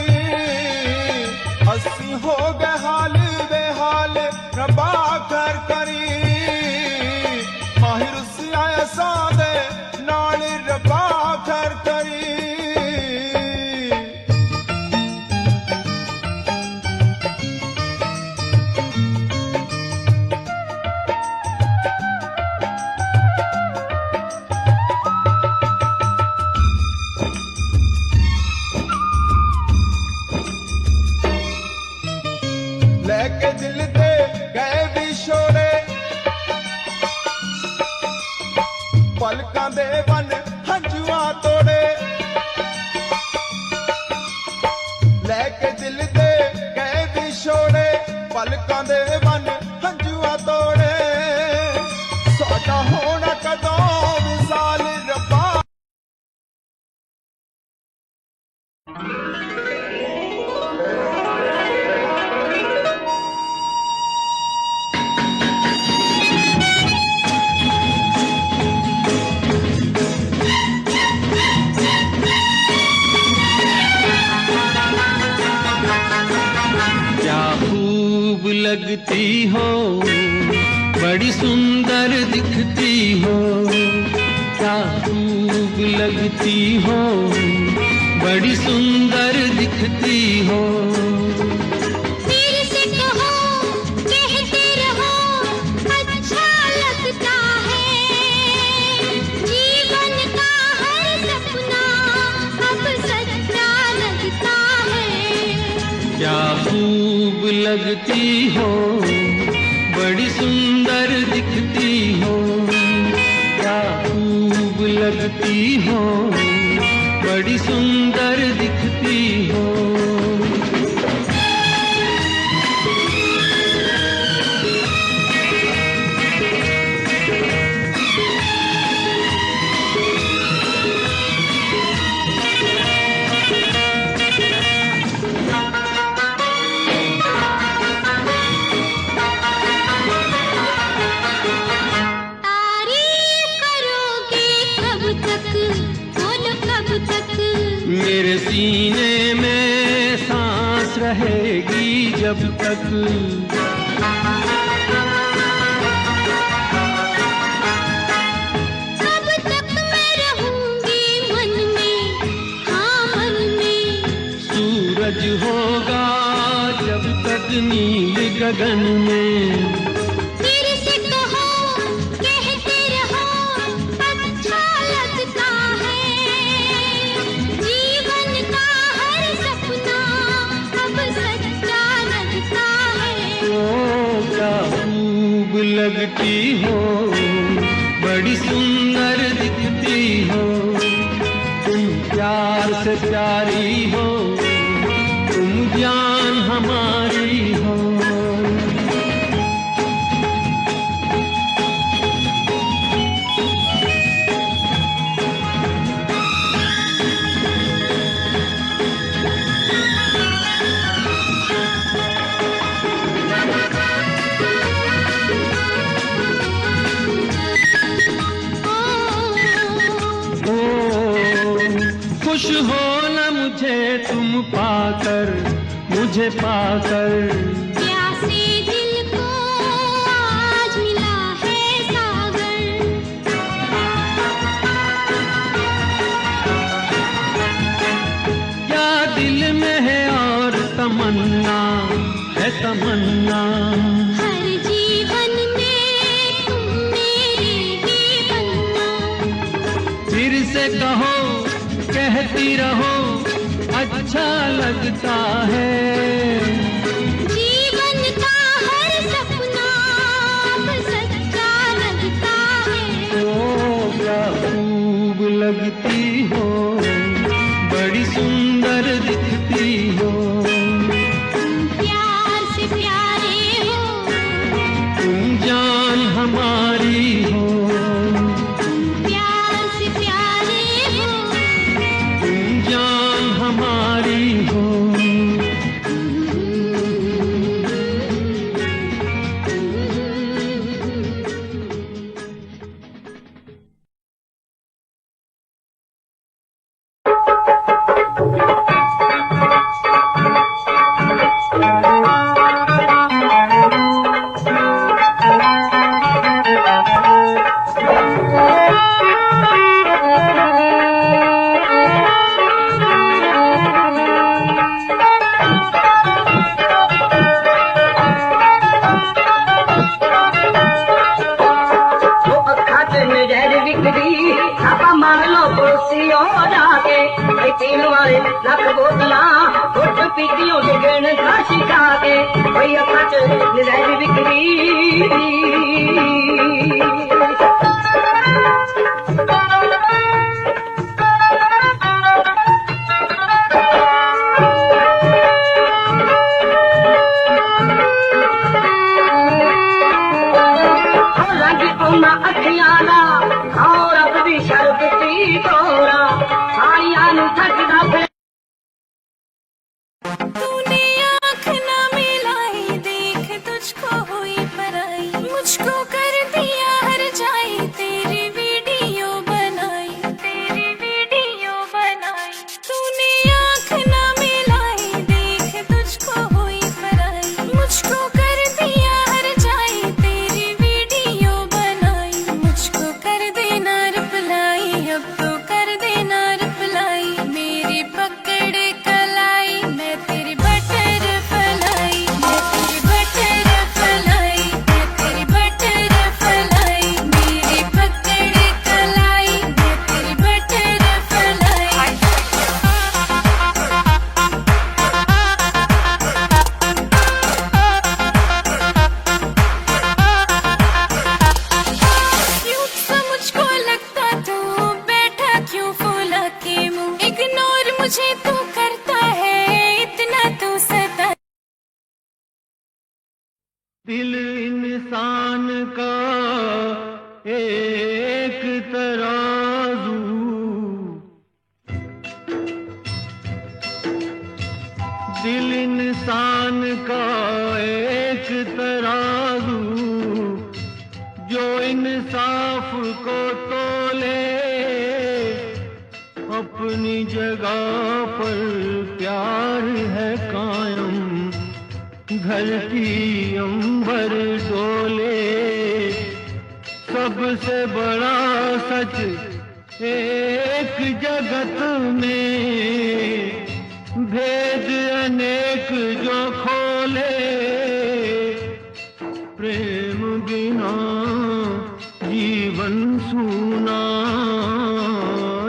अस्सी हो गए हाल बेहाल रबा कर करी। माहिर सिया सादे नाल रबा कर करी। लेके दिल दे गए विछोड़े, पलकां दे बन हंजुआ तोड़े। लेके दिल दे गए विछोड़े, पलकां दे बन हंजुआ तोड़े। साडा होना कदों विसाल रब्बा। लगती हो, बड़ी सुंदर दिखती हो, क्या खूब लगती हो, बड़ी सुंदर दिखती हो। फिर से कहो कहते रहो अच्छा लगता है, जीवन का हर सपना अब सच्चा लगता है। क्या खूब लगती हो, बड़ी सुंदर दिखती हो, क्या खूब लगती हो, बड़ी सुंदर दिखती हो। मेरे सीने में सांस रहेगी जब तक, तब तक मैं रहूंगी मन में, हाँ मन में। सूरज होगा जब तक नील गगन में, फिर से कहो कहते रहो लगती हो, बड़ी सुंदर दिखती हो, तुम प्यार से प्यारी हो, तुम जान हमारी हो। खुश हो न मुझे तुम पाकर, मुझे पाकर। प्यासे दिल को आज मिला है सागर। क्या दिल में है और तमन्ना है तमन्ना। हर जीवन में तुम मेरे ही बनना। फिर से कहो, कहती रहो, अच्छा लगता है। जीवन का हर सपना अब सच्चा लगता है। ओ क्या खूब लगती हो, बड़ी सुंदर दिखती हो, तुम प्यार से प्यारे हो, तुम जान हमारी हो। प्यार से प्यारे हो, तुम जान हमारी हो। दिल इंसान का एक तराजू, दिल इंसान का एक तराजू, जो इंसाफ को तोले, अपनी जगह पर प्यार है कायम, धरती अंबर डोले। सबसे बड़ा सच एक जगत में, भेद अनेक जो खोले, प्रेम बिना जीवन सूना,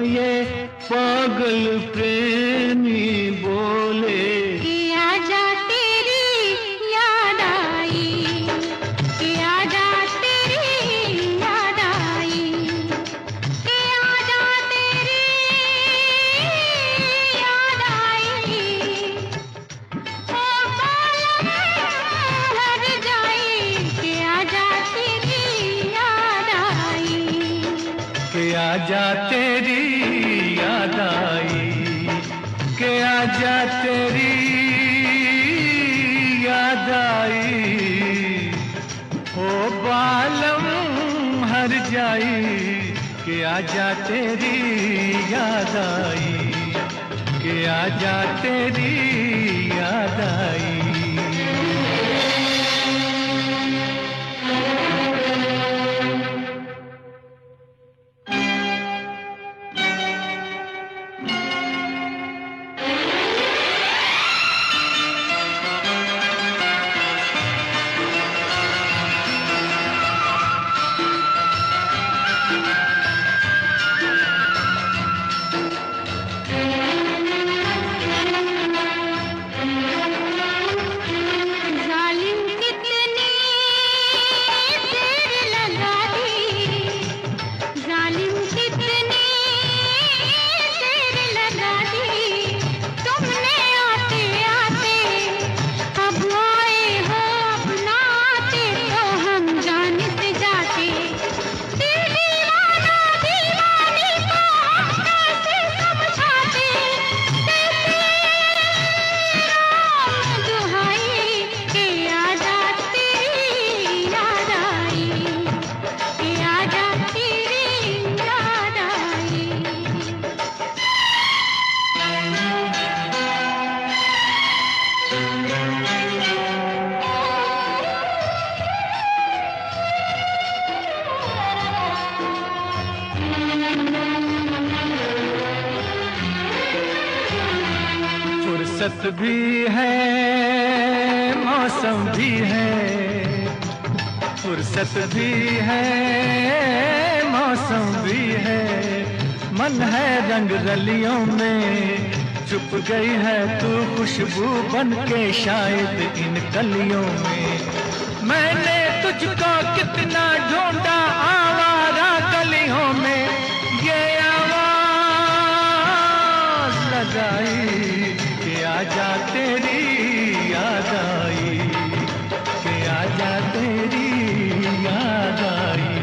ये पागल प्रेमी बोले। कि आजा तेरी याद आई, कि आजा तेरी याद आई, के आजा तेरी याद आई, ओ बालम हर जाई, के आजा तेरी याद आई, के आजा तेरी याद आई। फुर्सत भी है मौसम भी है, फुर्सत भी है मौसम भी है, मन है रंग रलियों में, छुप गई है तू खुशबू बन के शायद इन कलियों में। मैंने तुझको कितना ढूंढा आवारा गलियों में, ये आवाज लगाई कि आजा तेरी याद आई, कि आजा तेरी याद आई।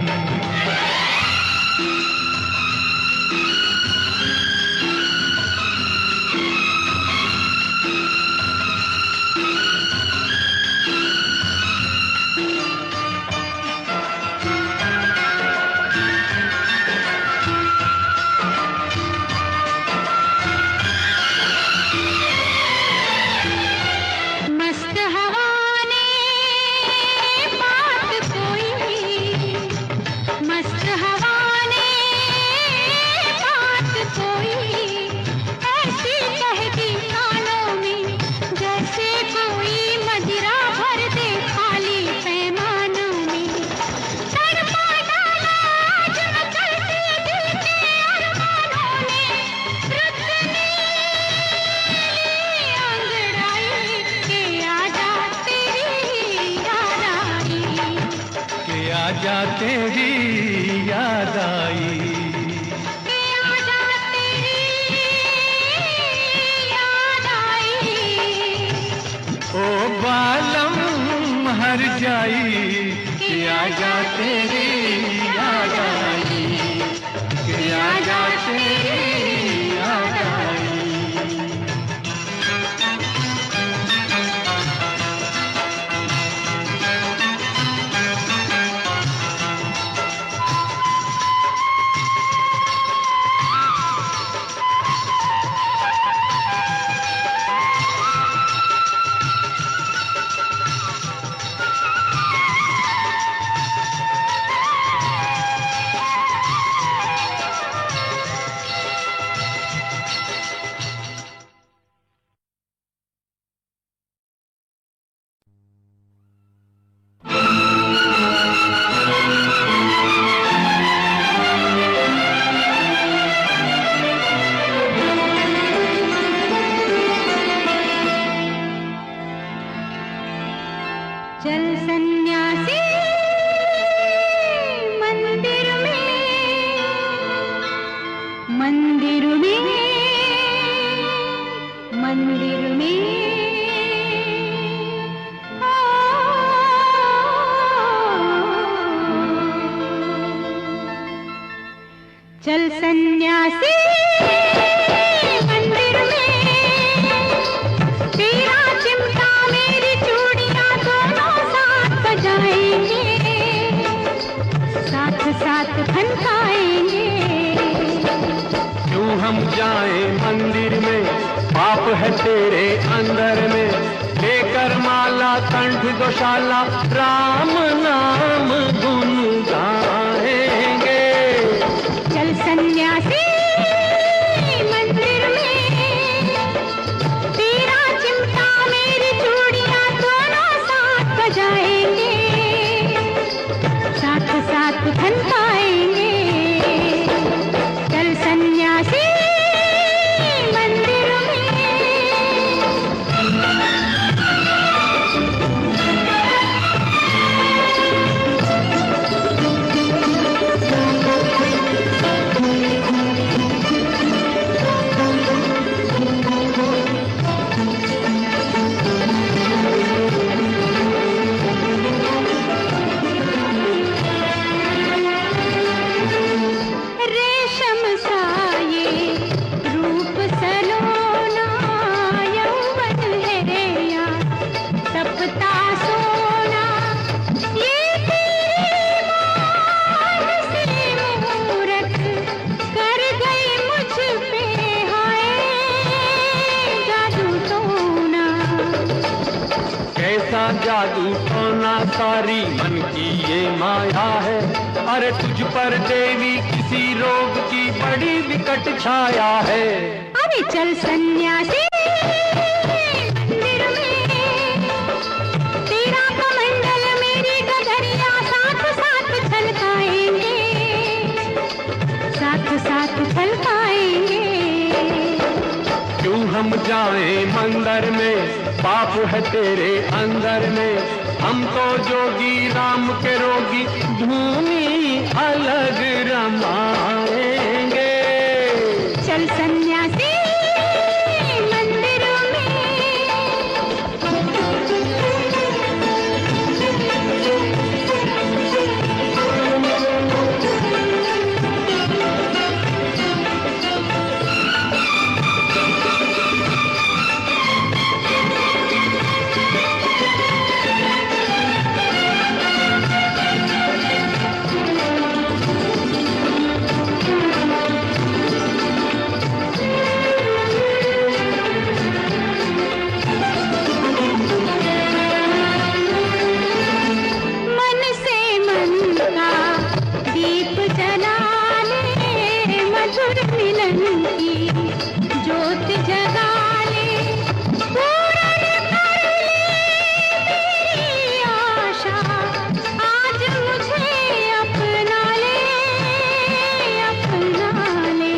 आजा तेरी याद आई, आजा तेरी याद आई, ओ बालम हर जाई, कि आजा तेरी याद आई, कि आजा तेरी याद आई। चल सन्यासी मंदिर में, मंदिर में, मंदिर में, चल सन्यासी मंदिर में, तेरा चिमटा मेरी चूड़ियां दोनों साथ बजाएंगे, साथ साथ खनकाएंगे। क्यों हम जाएं मंदिर में, पाप है तेरे अंदर में, लेकर माला कंठ गौशाला राम नाम गुन गाएंगे। चल सन्यासी मंदिर में, तेरा चिमटा मेरी चूड़ियां दोनों साथ बजाएंगे, साथ साथ खनकाएंगे। चल सन्यासी मंदिर में। रेशम साये रूप सलोना, यौवन है या तपता सोना, ये तेरी मान से मूरत कर गई मुझ पे, हाय जादू टोना। कैसा जादू टोना, सारी मन की ये माया है, अरे तुझ पर देवी किसी रोग की बड़ी विकट छाया है। अरे चल सन्यासी मंदिर में, तेरा कमंडल मेरी गगरिया साथ साथ छलकाएंगे, साथ साथ छलकाएंगे। क्यों हम जाएं मंदिर में, पाप है तेरे अंदर में, हम तो जोगी राम के रोगी, धूनी अलग रमाएंगे। चल सन्यासी मंदिर में। मन से मन का दीप जला ले, मधुर मिलन की ज्योत जगा ले, पूर्ण कर ले मेरी आशा, आज मुझे अपना ले, अपना ले।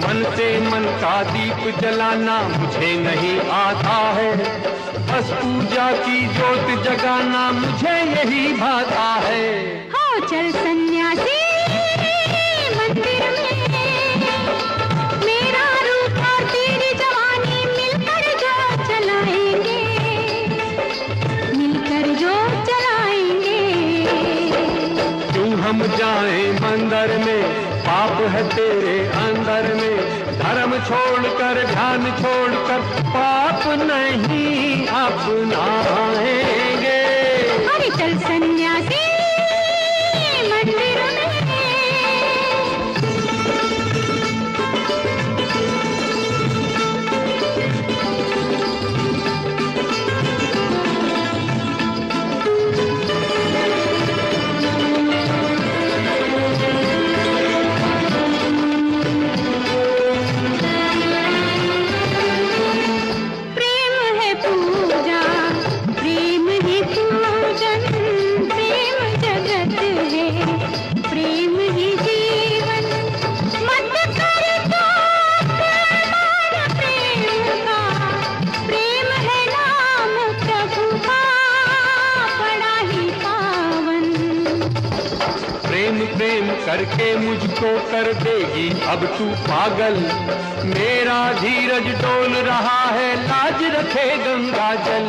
मन से मन का दीप जलाना मुझे नहीं आता है, बस पूजा की ज्योत जगाना मुझे यही भाता है। हो चल सन्यासी मंदिर में, मेरा रूप और तेरी जवानी मिलकर जो चलाएंगे, मिलकर जो चलाएंगे। क्यों हम जाएं मंदिर में, पाप है तेरे अंदर में, धर्म छोड़कर ध्यान छोड़कर पाप नहीं अपनाएंगे। अरे चल सन्यासी मंदिर में। प्रेम है पूजा, प्रेम ही पूजन, प्रेम जगत है, प्रेम ही जीवन, मत कर तो अपमान प्रेम का, प्रेम है नाम प्रभु का, बड़ा ही पावन। प्रेम प्रेम करके मुझको कर देगी अब तू पागल, मेरा धीरज डोल रहा है, लाज रखे गंगा जल।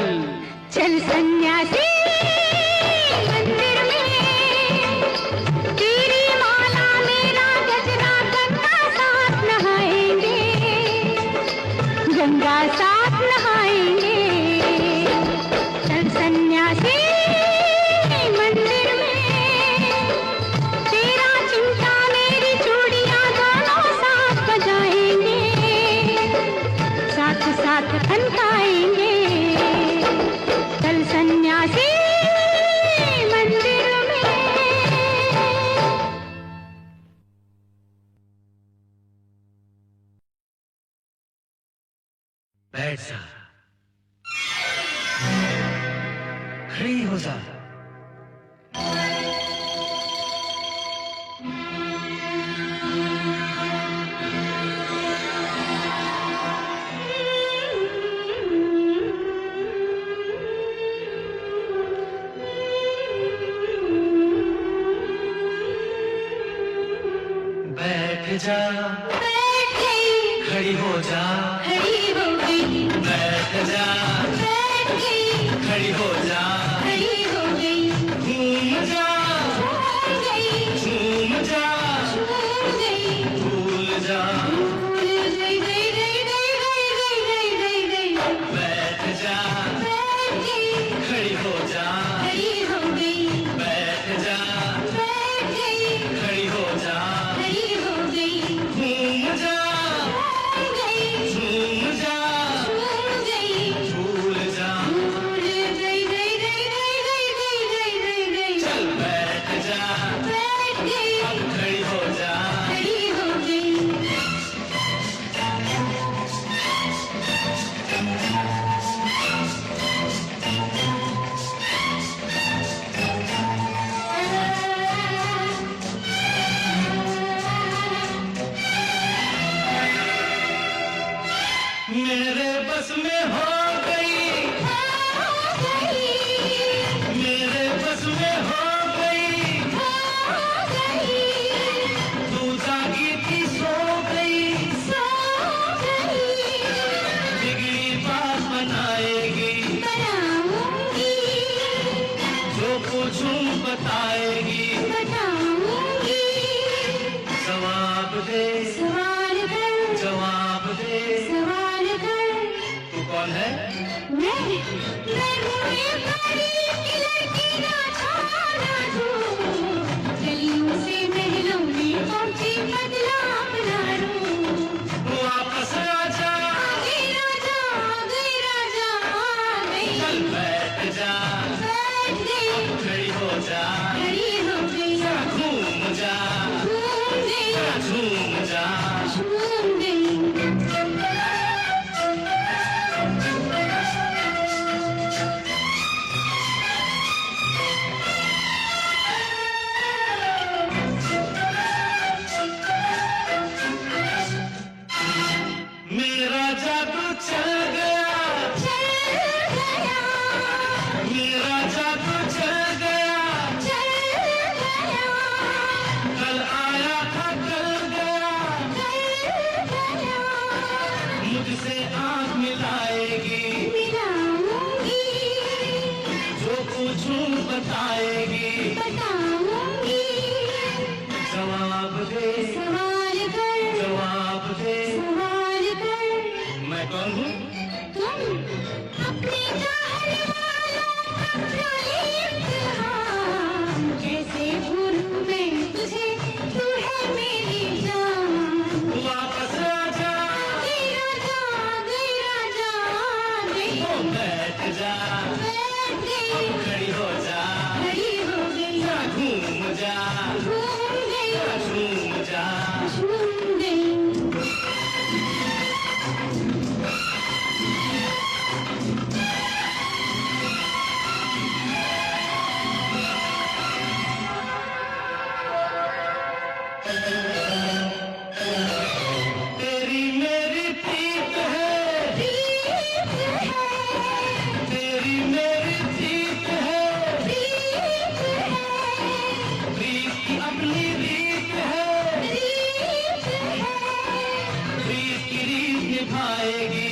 चल सन्यासी मंदिर में, तेरी माला मेरा गजरा साथ नहाएंगे। चल सन्यासी मंदिर में, तेरा चिमटा मेरी चूड़ियां दोनों साथ बजाएंगे, साथ साथ खनकाएंगे। चल सन्यासी मंदिर में। बैठ जा, खड़ी हो जा। बैठ जा, बैठ गई, खड़ी हो जा। खड़ी हो गई, बैठ जा, बैठ गई, खड़ी हो जा। खड़ी हो गई, घूम जा, झूम गई, झूम जा, झूम गई, भूल जा। भूल गई, गई, गई, गई, गई, गई, गई, गई, गई। बैठ जा, बैठ गई, खड़ी हो जा। खड़ी हो गई, बैठ जा, बैठ गई, खड़ी हो जा। खड़ी हो गई, घूम जा, झूम गई, झूम जा, झूम गई, भूल जा। भूल गई, गई, गई, गई, गई, गई, गई, गई, गई। चल बैठ जा, बैठ गई, अब खड़ी हो जा। खड़ी हो गई। मेरे बस में हो गई, मेरे बस में हो गई। तू जागी थी सो गई, बिगड़ी बात बनाएगी। जो पूछूं बताएगी, जवाब दे, जवाब दे। तू कौन है? वापस आ जा, चल बैठ जा, खड़ी हो जा। घूम जा, झूम जा। मेरा जादू चल गया, मेरा जादू चल गया। कल आया था कल गया, मुझसे आँख मिलाएगी। जो पूछूं बताएगी, जवाब दे, जवाब दे। मैं कौन हूँ? कैसे भूलूं मैं तुझे, तू है मेरी जान। वापस आ जा, ओ बैठ जा, अब खड़ी हो जा। घूम जा, झूम जा। तेरी मेरी प्रीत है, तेरी मेरी प्रीत है। प्रीत की अपनी रीत है, प्रीत की रीत निभाएगी।